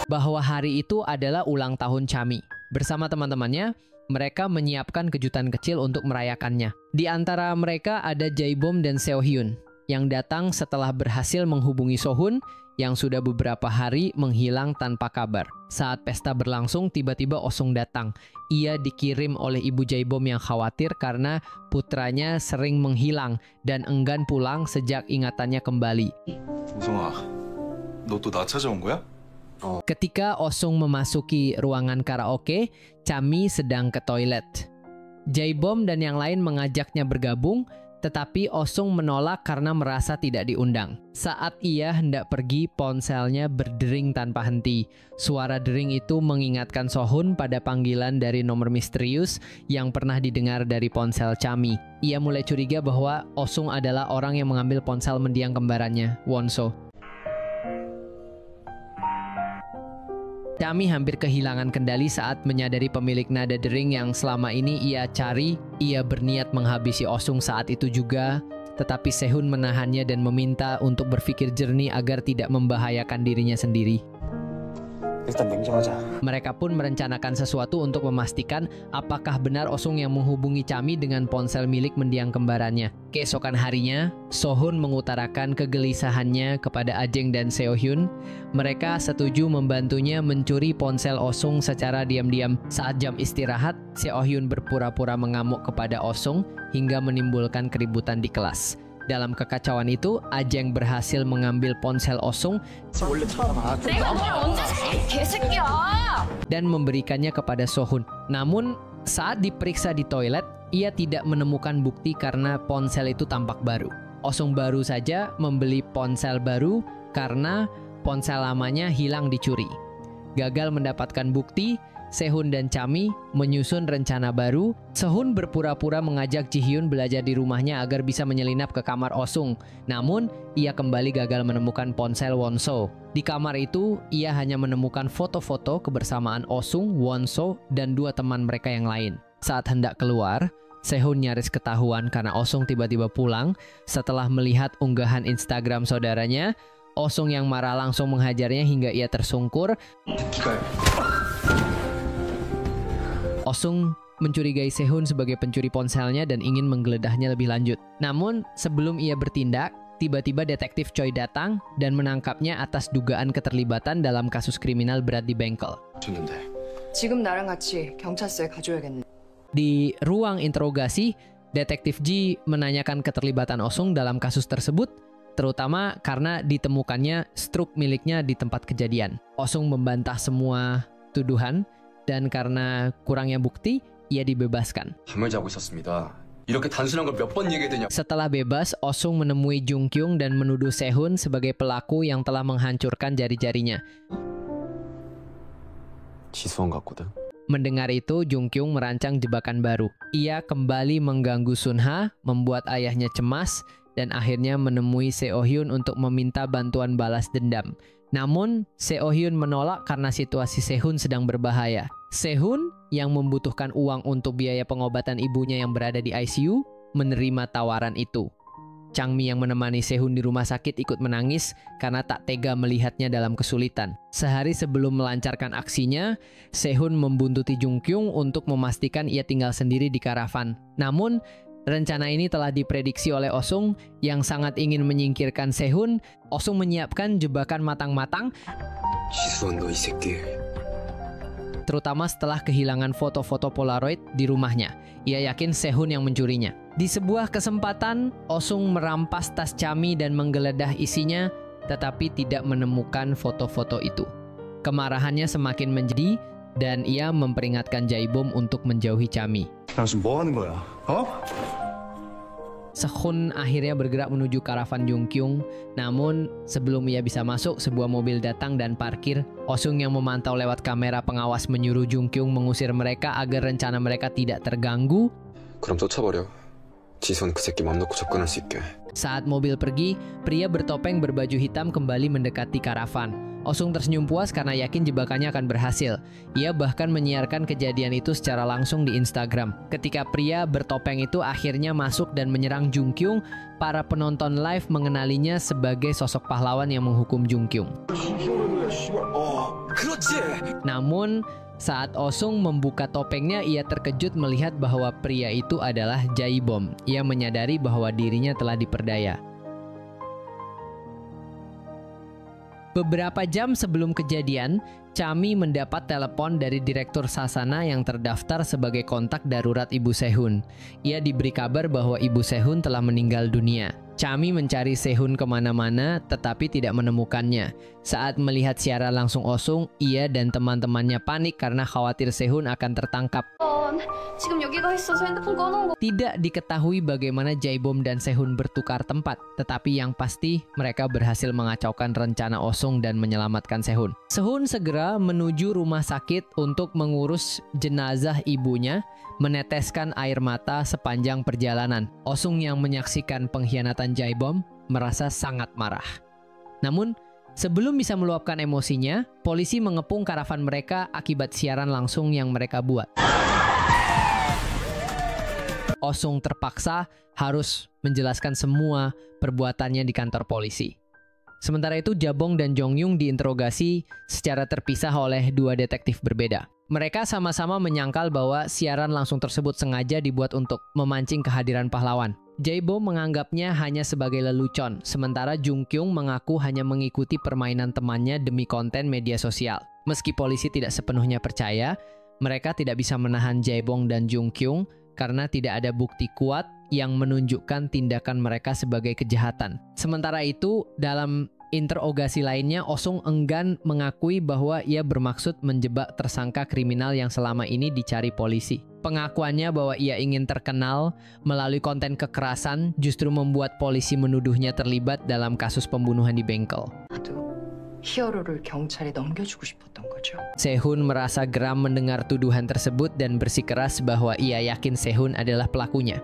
Bahwa hari itu adalah ulang tahun Chami. Bersama teman-temannya, mereka menyiapkan kejutan kecil untuk merayakannya. Di antara mereka ada Jae-bom dan Seo-hyun yang datang setelah berhasil menghubungi Sohun yang sudah beberapa hari menghilang tanpa kabar. Saat pesta berlangsung, tiba-tiba Oh-sung datang. Ia dikirim oleh ibu Jae-bom yang khawatir karena putranya sering menghilang dan enggan pulang sejak ingatannya kembali. 우성아, 너 또 나 찾아온 거야? Ketika Oh-sung memasuki ruangan karaoke, Chami sedang ke toilet. Jae-bom dan yang lain mengajaknya bergabung, tetapi Oh-sung menolak karena merasa tidak diundang. Saat ia hendak pergi, ponselnya berdering tanpa henti. Suara dering itu mengingatkan Sohun pada panggilan dari nomor misterius yang pernah didengar dari ponsel Chami. Ia mulai curiga bahwa Oh-sung adalah orang yang mengambil ponsel mendiang kembarannya, Won-so. Chami hampir kehilangan kendali saat menyadari pemilik nada dering yang selama ini ia cari. Ia berniat menghabisi Oh-sung saat itu juga, tetapi Sehun menahannya dan meminta untuk berpikir jernih agar tidak membahayakan dirinya sendiri. 일단 냉정하자. Mereka pun merencanakan sesuatu untuk memastikan apakah benar Oh-sung yang menghubungi Chami dengan ponsel milik mendiang kembarannya. Keesokan harinya, Sohun mengutarakan kegelisahannya kepada Ajeng dan Seo-hyun. Mereka setuju membantunya mencuri ponsel Oh-sung secara diam-diam. Saat jam istirahat, Seo-hyun berpura-pura mengamuk kepada Oh-sung hingga menimbulkan keributan di kelas. Dalam kekacauan itu, Ajeng berhasil mengambil ponsel Oh-sung dan memberikannya kepada Sohun. Namun, saat diperiksa di toilet, ia tidak menemukan bukti karena ponsel itu tampak baru. Oh-sung baru saja membeli ponsel baru karena ponsel lamanya hilang dicuri. Gagal mendapatkan bukti, Sehun dan Chami menyusun rencana baru. Sehun berpura-pura mengajak Ji-hyun belajar di rumahnya agar bisa menyelinap ke kamar Oh-sung. Namun, ia kembali gagal menemukan ponsel Won-so. Di kamar itu, ia hanya menemukan foto-foto kebersamaan Oh-sung, Won-so, dan dua teman mereka yang lain. Saat hendak keluar, Sehun nyaris ketahuan karena Oh-sung tiba-tiba pulang setelah melihat unggahan Instagram saudaranya. Oh-sung yang marah langsung menghajarnya hingga ia tersungkur. Oh-sung mencurigai Sehun sebagai pencuri ponselnya dan ingin menggeledahnya lebih lanjut. Namun, sebelum ia bertindak, tiba-tiba detektif Choi datang dan menangkapnya atas dugaan keterlibatan dalam kasus kriminal berat di bengkel. 지금 나랑 같이 경찰서에 가줘야겠네. Di ruang interogasi, detektif Ji menanyakan keterlibatan Oh-sung dalam kasus tersebut. terutama karena ditemukannya struk miliknya di tempat kejadian. Osung membantah semua tuduhan dan karena kurangnya bukti, ia dibebaskan. 잠을 자고 있었습니다. 이렇게 단순한 걸 몇 번 얘기해야 되냐? Setelah bebas, Osung menemui Jung Kyung dan menuduh Sehun sebagai pelaku yang telah menghancurkan jari-jarinya. 지수원 같거든. Mendengar itu, Jung Kyung merancang jebakan baru. Ia kembali mengganggu Sunha, membuat ayahnya cemas, dan akhirnya menemui Seo Hyun untuk meminta bantuan balas dendam. Namun, Seo Hyun menolak karena situasi Sehun sedang berbahaya. Sehun, yang membutuhkan uang untuk biaya pengobatan ibunya yang berada di ICU, menerima tawaran itu. Changmi yang menemani Sehun di rumah sakit ikut menangis karena tak tega melihatnya dalam kesulitan. Sehari sebelum melancarkan aksinya, Sehun membuntuti Jung Kyung untuk memastikan ia tinggal sendiri di karavan. Namun, rencana ini telah diprediksi oleh Osung yang sangat ingin menyingkirkan Sehun. Osung menyiapkan jebakan matang-matang, 지수원 너 이 새끼. terutama setelah kehilangan foto-foto Polaroid di rumahnya. Ia yakin Sehun yang mencurinya. Di sebuah kesempatan, Osung merampas tas Chami dan menggeledah isinya, tetapi tidak menemukan foto-foto itu. Kemarahannya semakin menjadi dan ia memperingatkan Jaibom untuk menjauhi Chami. 당신 뭐 하는 거야? 어? Sehun akhirnya bergerak menuju karavan Jung Kyung. Namun, sebelum ia bisa masuk, sebuah mobil datang dan parkir. Osung yang memantau lewat kamera pengawas menyuruh Jung Kyung mengusir mereka agar rencana mereka tidak terganggu. 그럼 쫓아버려. 지수원 그 새끼 맘 놓고 접근할 수 있게. Saat mobil pergi, pria bertopeng berbaju hitam kembali mendekati karavan. Osung tersenyum puas karena yakin jebakannya akan berhasil. Ia bahkan menyiarkan kejadian itu secara langsung di Instagram. Ketika pria bertopeng itu akhirnya masuk dan menyerang Jung Kyung, para penonton live mengenalinya sebagai sosok pahlawan yang menghukum Jung Kyung. Namun, saat Osung membuka topengnya, ia terkejut melihat bahwa pria itu adalah Jaibom. Ia menyadari bahwa dirinya telah diperdaya. Beberapa jam sebelum kejadian, Chami mendapat telepon dari Direktur Sasana yang terdaftar sebagai kontak darurat Ibu Sehun. Ia diberi kabar bahwa Ibu Sehun telah meninggal dunia. Chami mencari Sehun kemana-mana tetapi tidak menemukannya. Saat melihat siaran langsung Osung, ia dan teman-temannya panik karena khawatir Sehun akan tertangkap. 지금 여기 가 있어서 핸드폰 꺼놓은 거. Tidak diketahui bagaimana Jaibom dan Sehun bertukar tempat, tetapi yang pasti mereka berhasil mengacaukan rencana Osung dan menyelamatkan Sehun. Sehun segera menuju rumah sakit untuk mengurus jenazah ibunya, meneteskan air mata sepanjang perjalanan. Osung yang menyaksikan pengkhianatan Jaibom merasa sangat marah. Namun, sebelum bisa meluapkan emosinya, polisi mengepung karavan mereka akibat siaran langsung yang mereka buat. Osung terpaksa harus menjelaskan semua perbuatannya di kantor polisi. Sementara itu, Jabong dan Jongyung diinterogasi secara terpisah oleh dua detektif berbeda. Mereka sama-sama menyangkal bahwa siaran langsung tersebut sengaja dibuat untuk memancing kehadiran pahlawan. Jaibom menganggapnya hanya sebagai lelucon, sementara Jung Kyung mengaku hanya mengikuti permainan temannya demi konten media sosial. Meski polisi tidak sepenuhnya percaya, mereka tidak bisa menahan Jaibong dan Jung Kyung karena tidak ada bukti kuat yang menunjukkan tindakan mereka sebagai kejahatan. Sementara itu, dalam interogasi lainnya, Osung enggan mengakui bahwa ia bermaksud menjebak tersangka kriminal yang selama ini dicari polisi. Pengakuannya bahwa ia ingin terkenal melalui konten kekerasan justru membuat polisi menuduhnya terlibat dalam kasus pembunuhan di bengkel. 히어로를 경찰에 넘겨주고 싶었던 거죠. Sehun merasa geram mendengar tuduhan tersebut dan bersikeras bahwa ia yakin Sehun adalah pelakunya.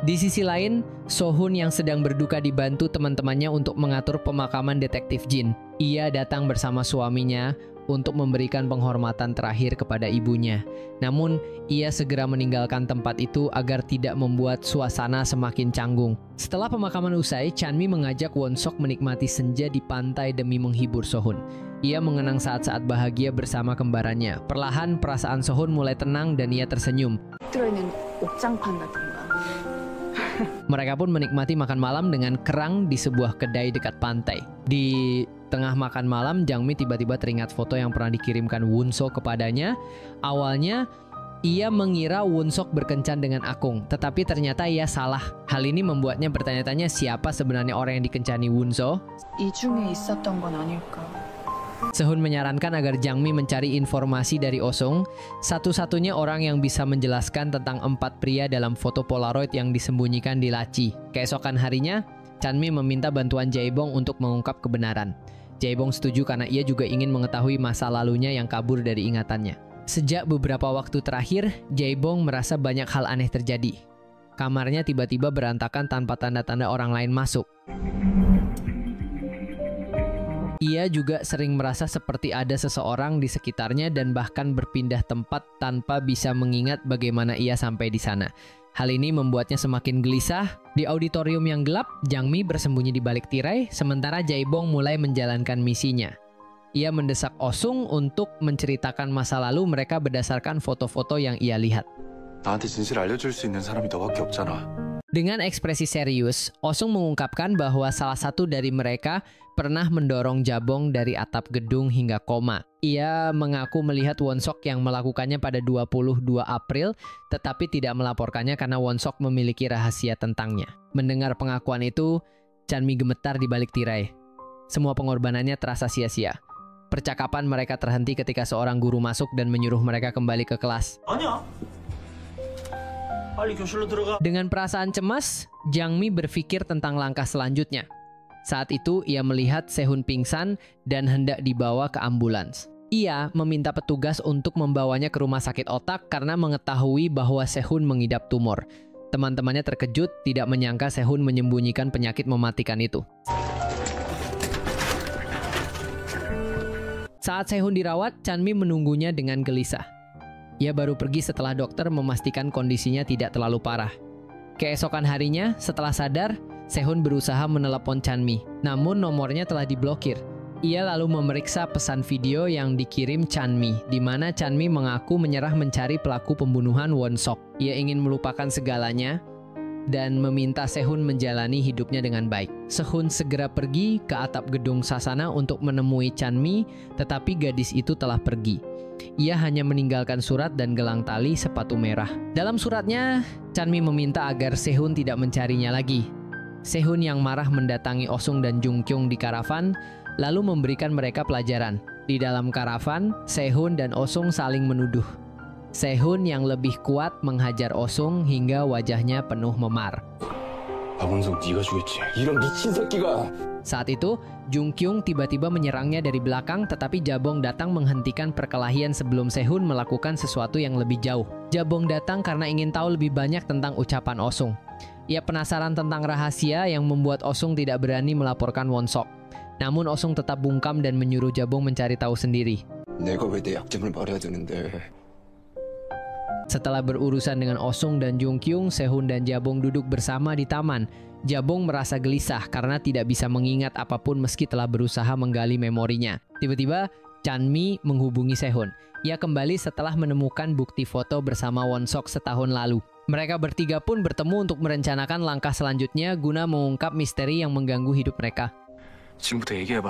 Di sisi lain, Sohun yang sedang berduka dibantu teman-temannya untuk mengatur pemakaman detektif Jin. Ia datang bersama suaminya untuk memberikan penghormatan terakhir kepada ibunya. Namun, ia segera meninggalkan tempat itu agar tidak membuat suasana semakin canggung. Setelah pemakaman usai, Chanmi mengajak Won-sok menikmati senja di pantai demi menghibur Sohun. Ia mengenang saat-saat bahagia bersama kembarannya. Perlahan perasaan Sohun mulai tenang dan ia tersenyum. 들어있는 옥장판 같은 거. Mereka pun menikmati makan malam dengan kerang di sebuah kedai dekat pantai. Di tengah makan malam, Jangmi tiba-tiba teringat foto yang pernah dikirimkan Won-so kepadanya. Awalnya, Ia mengira Won-sok berkencan dengan Akung, tetapi ternyata ia salah. Hal ini membuatnya bertanya-tanya siapa sebenarnya orang yang dikencani Won-so. 이 중에 있었던 건 아닐까. Sehun menyarankan agar Jang Mi mencari informasi dari Osung, satu-satunya orang yang bisa menjelaskan tentang 4 pria dalam foto Polaroid yang disembunyikan di laci. Keesokan harinya, Chan Mi meminta bantuan Jae-bong untuk mengungkap kebenaran. Jae-bong setuju karena ia juga ingin mengetahui masa lalunya yang kabur dari ingatannya. Sejak beberapa waktu terakhir, Jae-bong merasa banyak hal aneh terjadi. Kamarnya tiba-tiba berantakan tanpa tanda-tanda orang lain masuk. Ia juga sering merasa seperti ada seseorang di sekitarnya dan bahkan berpindah tempat tanpa bisa mengingat bagaimana ia sampai di sana. Hal ini membuatnya semakin gelisah. Di auditorium yang gelap, Jang Mi bersembunyi di balik tirai, sementara Jae-bong mulai menjalankan misinya. Ia mendesak Osung untuk menceritakan masa lalu mereka berdasarkan foto-foto yang ia lihat. 나한테 진실 알려줄 수 있는 사람이 너밖에 없잖아. Dengan ekspresi serius, Osung mengungkapkan bahwa salah satu dari mereka pernah mendorong Jabong dari atap gedung hingga koma. Ia mengaku melihat Won-sok yang melakukannya pada 22 April, tetapi tidak melaporkannya karena Won-sok memiliki rahasia tentangnya. Mendengar pengakuan itu, Chan Mi gemetar di balik tirai. Semua pengorbanannya terasa sia-sia. Percakapan mereka terhenti ketika seorang guru masuk dan menyuruh mereka kembali ke kelas. Dengan perasaan cemas, Jang Mi berpikir tentang langkah selanjutnya. Saat itu ia melihat Sehun pingsan dan hendak dibawa ke ambulans. Ia meminta petugas untuk membawanya ke rumah sakit otak karena mengetahui bahwa Sehun mengidap tumor. Teman-temannya terkejut tidak menyangka Sehun menyembunyikan penyakit mematikan itu. Saat Sehun dirawat, Chan Mi menunggunya dengan gelisah. Ia baru pergi setelah dokter memastikan kondisinya tidak terlalu parah. Keesokan harinya, setelah sadar, Sehun berusaha menelepon Chan Mi, namun nomornya telah diblokir. Ia lalu memeriksa pesan video yang dikirim Chan Mi, di mana Chan Mi mengaku menyerah mencari pelaku pembunuhan Won-sok. Ia ingin melupakan segalanya dan meminta Sehun menjalani hidupnya dengan baik. Sehun segera pergi ke atap gedung Sasana untuk menemui Chan Mi, tetapi gadis itu telah pergi. Ia hanya meninggalkan surat dan gelang tali sepatu merah. Dalam suratnya, Chan Mi meminta agar Sehun tidak mencarinya lagi. Sehun yang marah mendatangi Osung dan Jung Kyung di karavan, lalu memberikan mereka pelajaran. Di dalam karavan, Sehun dan Osung saling menuduh. Sehun yang lebih kuat menghajar Osung hingga wajahnya penuh memar. 박원석 네가 주겠지. 이런 미친 새끼가. Saat itu, Jung Kyung tiba-tiba menyerangnya dari belakang, tetapi Jabong datang menghentikan perkelahian sebelum Sehun melakukan sesuatu yang lebih jauh. Jabong datang karena ingin tahu lebih banyak tentang ucapan Osung. Ia penasaran tentang rahasia yang membuat Osung tidak berani melaporkan Won-sok. Namun Osung tetap bungkam dan menyuruh Jabong mencari tahu sendiri. 내가 왜 내 약점을 말해야 되는데. Setelah berurusan dengan Osung dan Jung Kyung, Sehun dan Jabong duduk bersama di taman. Jabong merasa gelisah karena tidak bisa mengingat apapun meski telah berusaha menggali memorinya. Tiba-tiba, Chan Mi menghubungi Sehun. Ia kembali setelah menemukan bukti foto bersama Won-sok setahun lalu. Mereka bertiga pun bertemu untuk merencanakan langkah selanjutnya guna mengungkap misteri yang mengganggu hidup mereka. 지금부터 얘기해봐.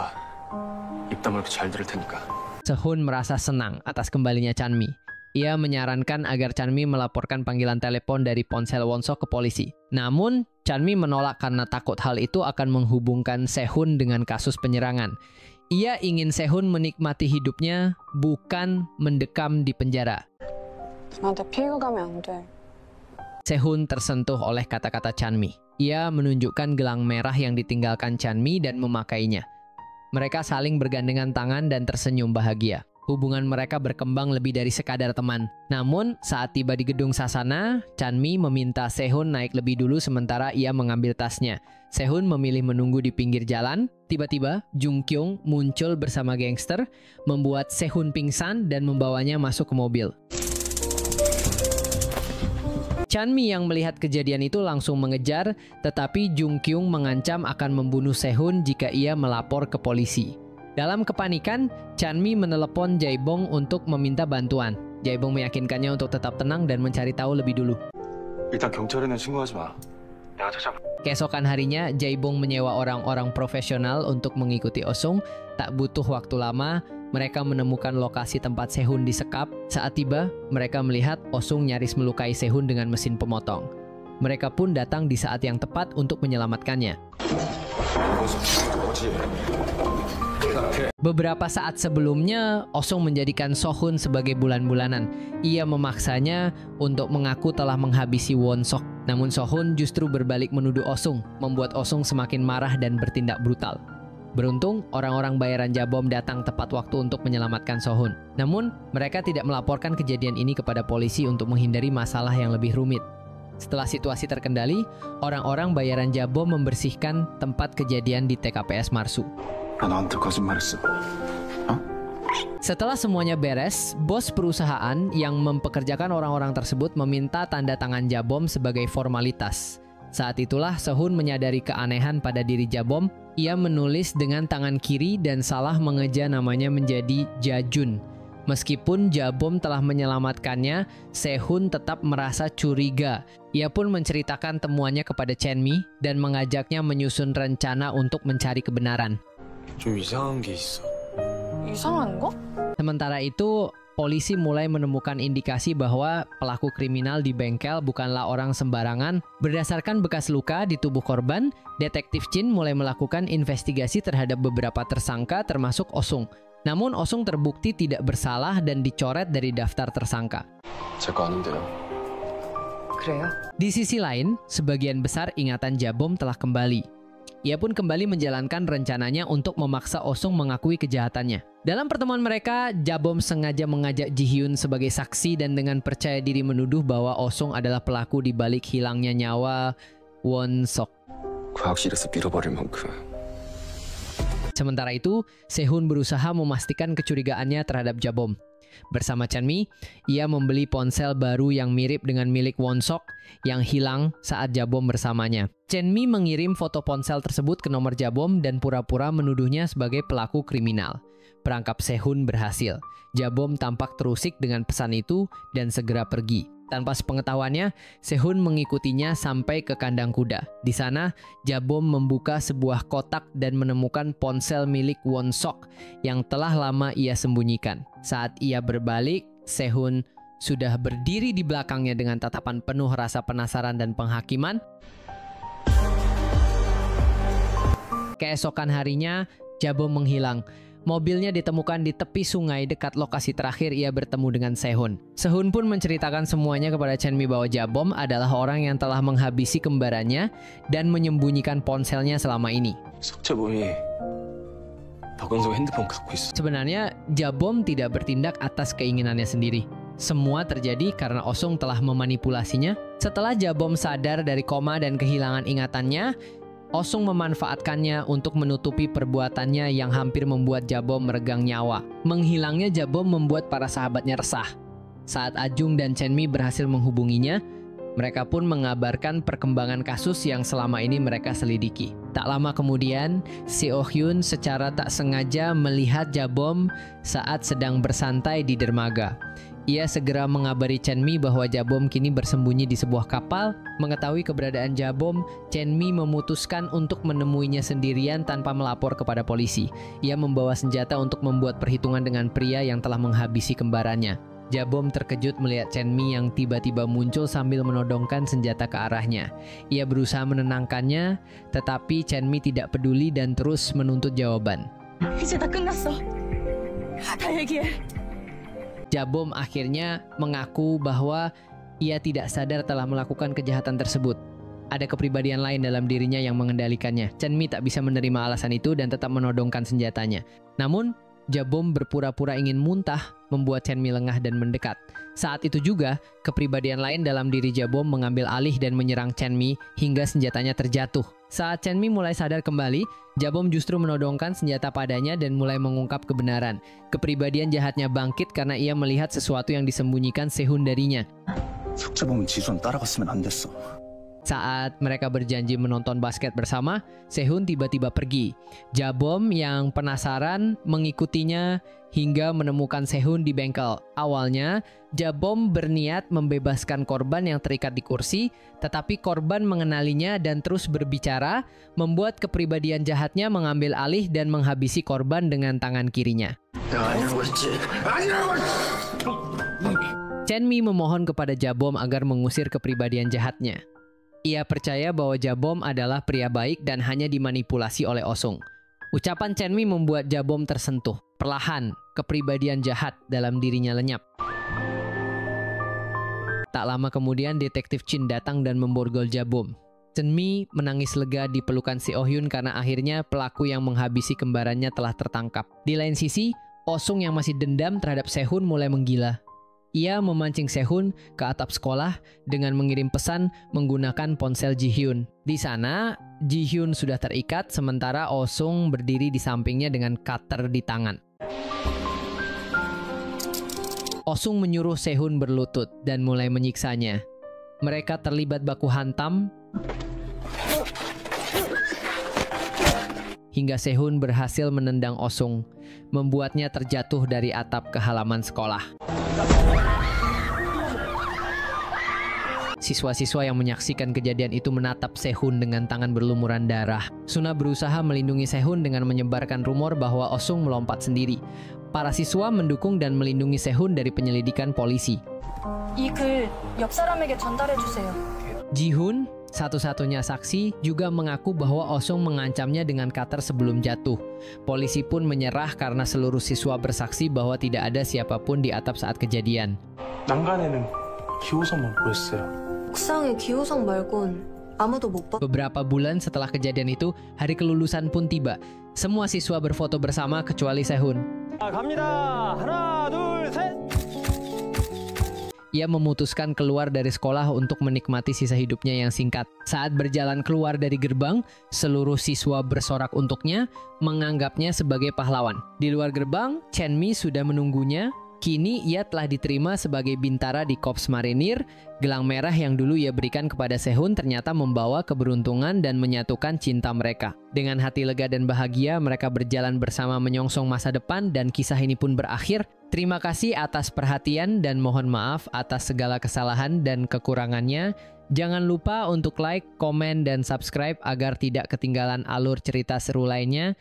입 다물고 잘 들을 테니까. Sehun merasa senang atas kembalinya Chan Mi. Ia menyarankan agar Chan Mi melaporkan panggilan telepon dari ponsel Won-sok ke polisi. Namun, Chan Mi menolak karena takut hal itu akan menghubungkan Sehun dengan kasus penyerangan. Ia ingin Sehun menikmati hidupnya, bukan mendekam di penjara. 나한테 피해가면 안 돼. Sehun tersentuh oleh kata-kata Chan Mi. Ia menunjukkan gelang merah yang ditinggalkan Chan Mi dan memakainya. Mereka saling bergandengan tangan dan tersenyum bahagia. Hubungan mereka berkembang lebih dari sekadar teman. Namun, saat tiba di gedung Sasana, Chan Mi meminta Sehun naik lebih dulu sementara ia mengambil tasnya. Sehun memilih menunggu di pinggir jalan. Tiba-tiba, Jung Kyung muncul bersama gangster, membuat Sehun pingsan dan membawanya masuk ke mobil. Chan Mi yang melihat kejadian itu langsung mengejar, tetapi Jung Kyung mengancam akan membunuh Sehun jika ia melapor ke polisi. Dalam kepanikan, Chan Mi menelepon Jae-bong untuk meminta bantuan. Jae-bong meyakinkannya untuk tetap tenang dan mencari tahu lebih dulu. 일단 경찰에는 신고하지 마. 내가 찾아볼게. Keesokan harinya, Jae-bong menyewa orang-orang profesional untuk mengikuti Osung. Tak butuh waktu lama, mereka menemukan lokasi tempat Sehun disekap. Saat tiba, mereka melihat Osung nyaris melukai Sehun dengan mesin pemotong. Mereka pun datang di saat yang tepat untuk menyelamatkannya. Beberapa saat sebelumnya, Osung menjadikan Sohun sebagai bulan-bulanan. Ia memaksanya untuk mengaku telah menghabisi Won-sok. Namun Sohun justru berbalik menuduh Osung, membuat Osung semakin marah dan bertindak brutal. Beruntung, orang-orang bayaran Jabom datang tepat waktu untuk menyelamatkan Sohun. Namun, mereka tidak melaporkan kejadian ini kepada polisi untuk menghindari masalah yang lebih rumit. Setelah situasi terkendali, orang-orang bayaran Jabom membersihkan tempat kejadian di TKPS Marsu. Setelah semuanya beres, bos perusahaan yang mempekerjakan orang-orang tersebut meminta tanda tangan Jabom sebagai formalitas. Saat itulah Sehun menyadari keanehan pada diri Jabom. Ia menulis dengan tangan kiri dan salah mengeja namanya menjadi Jajun. Meskipun Jabom telah menyelamatkannya, Sehun tetap merasa curiga. Ia pun menceritakan temuannya kepada Chenmi dan mengajaknya menyusun rencana untuk mencari kebenaran. 좀 이상한 게 있어. 이상한 거? Sementara itu, polisi mulai menemukan indikasi bahwa pelaku kriminal di bengkel bukanlah orang sembarangan. Berdasarkan bekas luka di tubuh korban, Detektif Chin mulai melakukan investigasi terhadap beberapa tersangka termasuk Osung. Namun Osung terbukti tidak bersalah dan dicoret dari daftar tersangka. 제거 아닌데요. 그래요? Di sisi lain, sebagian besar ingatan Jabom telah kembali. Ia pun kembali menjalankan rencananya untuk memaksa Osung mengakui kejahatannya. Dalam pertemuan mereka, Jabom sengaja mengajak Ji Hyun sebagai saksi dan dengan percaya diri menuduh bahwa Osung adalah pelaku di balik hilangnya nyawa Won-sok. 과학실에서 밀어버릴 만큼. Sementara itu, Sehun berusaha memastikan kecurigaannya terhadap Jabom. Bersama Chenmi, ia membeli ponsel baru yang mirip dengan milik Won-sok yang hilang saat Jabom bersamanya. Chenmi mengirim foto ponsel tersebut ke nomor Jabom dan pura-pura menuduhnya sebagai pelaku kriminal. Perangkap Sehun berhasil. Jabom tampak terusik dengan pesan itu dan segera pergi. Tanpa sepengetahuannya, Sehun mengikutinya sampai ke kandang kuda. Di sana, Jabom membuka sebuah kotak dan menemukan ponsel milik Won-sok yang telah lama ia sembunyikan. Saat ia berbalik, Sehun sudah berdiri di belakangnya dengan tatapan penuh rasa penasaran dan penghakiman. Keesokan harinya, Jabom menghilang. Mobilnya ditemukan di tepi sungai dekat lokasi terakhir ia bertemu dengan Sehun. Sehun pun menceritakan semuanya kepada Chenmi bahwa Jabom adalah orang yang telah menghabisi kembarannya dan menyembunyikan ponselnya selama ini. 석재범이 박원석 핸드폰 갖고 있어. Sebenarnya, Jabom tidak bertindak atas keinginannya sendiri. Semua terjadi karena Osung telah memanipulasinya. Setelah Jabom sadar dari koma dan kehilangan ingatannya, Osung memanfaatkannya untuk menutupi perbuatannya yang hampir membuat Jabom meregang nyawa. Menghilangnya Jabom membuat para sahabatnya resah. Saat Ajung dan Chenmi berhasil menghubunginya, mereka pun mengabarkan perkembangan kasus yang selama ini mereka selidiki. Tak lama kemudian, Seo Hyun secara tak sengaja melihat Jabom saat sedang bersantai di dermaga. Ia segera mengabari Chenmi bahwa Jabom kini bersembunyi di sebuah kapal. Mengetahui keberadaan Jabom, Chenmi memutuskan untuk menemuinya sendirian tanpa melapor kepada polisi. Ia membawa senjata untuk membuat perhitungan dengan pria yang telah menghabisi kembarannya. Jabom terkejut melihat Chenmi yang tiba-tiba muncul sambil menodongkan senjata ke arahnya. Ia berusaha menenangkannya, tetapi Chenmi tidak peduli dan terus menuntut jawaban. 이제 다 끝났어. 다 얘기해. Jabom akhirnya mengaku bahwa ia tidak sadar telah melakukan kejahatan tersebut. Ada kepribadian lain dalam dirinya yang mengendalikannya. Chenmi tak bisa menerima alasan itu dan tetap menodongkan senjatanya. Namun, Jabom berpura-pura ingin muntah, membuat Chenmi lengah dan mendekat. Saat itu juga, kepribadian lain dalam diri Jabom mengambil alih dan menyerang Chenmi hingga senjatanya terjatuh. Saat Chenmi mulai sadar kembali, Jabom justru menodongkan senjata padanya dan mulai mengungkap kebenaran. Kepribadian jahatnya bangkit karena ia melihat sesuatu yang disembunyikan Sehun darinya. 석재범은 지수는 따라갔으면 안 됐어. Saat mereka berjanji menonton basket bersama, Sehun tiba-tiba pergi. Jabom yang penasaran mengikutinya hingga menemukan Sehun di bengkel. Awalnya, Jabom berniat membebaskan korban yang terikat di kursi, tetapi korban mengenalinya dan terus berbicara, membuat kepribadian jahatnya mengambil alih dan menghabisi korban dengan tangan kirinya. Chenmi memohon kepada Jabom agar mengusir kepribadian jahatnya. Ia percaya bahwa Jabom adalah pria baik dan hanya dimanipulasi oleh Osung. Ucapan Chenmi membuat Jabom tersentuh. Perlahan, kepribadian jahat dalam dirinya lenyap. Tak lama kemudian, detektif Chin datang dan memborgol Jabom. Chenmi menangis lega di pelukan Seo-hyun karena akhirnya pelaku yang menghabisi kembarannya telah tertangkap. Di lain sisi, Osung yang masih dendam terhadap Sehun mulai menggila. Ia memancing Sehun ke atap sekolah dengan mengirim pesan menggunakan ponsel Ji-hyun. Di sana, Ji-hyun sudah terikat sementara Osung berdiri di sampingnya dengan cutter di tangan. Osung menyuruh Sehun berlutut dan mulai menyiksanya. Mereka terlibat baku hantam hingga Sehun berhasil menendang Osung, membuatnya terjatuh dari atap ke halaman sekolah. Siswa-siswa yang menyaksikan kejadian itu menatap Sehun dengan tangan berlumuran darah. Suna berusaha melindungi Sehun dengan menyebarkan rumor bahwa Osung melompat sendiri. Para siswa mendukung dan melindungi Sehun dari penyelidikan polisi. 이 글 옆 사람에게 전달해 주세요. Ji-hyun, satu-satunya saksi, juga mengaku bahwa Osung mengancamnya dengan cutter sebelum jatuh. Polisi pun menyerah karena seluruh siswa bersaksi bahwa tidak ada siapapun di atap saat kejadian. 난간에는 기호성만 보였어요. 옥상에 기호성 말곤 아무도 못 봤. Beberapa bulan setelah kejadian itu, hari kelulusan pun tiba. Semua siswa berfoto bersama kecuali Sehun. 갑니다. 하나, 둘, 셋. Ia memutuskan keluar dari sekolah untuk menikmati sisa hidupnya yang singkat. Saat berjalan keluar dari gerbang, seluruh siswa bersorak untuknya, menganggapnya sebagai pahlawan. Di luar gerbang, Chenmi sudah menunggunya. Kini ia telah diterima sebagai bintara di Korps Marinir. Gelang merah yang dulu ia berikan kepada Sehun ternyata membawa keberuntungan dan menyatukan cinta mereka. Dengan hati lega dan bahagia, mereka berjalan bersama menyongsong masa depan dan kisah ini pun berakhir. Terima kasih atas perhatian dan mohon maaf atas segala kesalahan dan kekurangannya. Jangan lupa untuk like, komen, dan subscribe agar tidak ketinggalan alur cerita seru lainnya.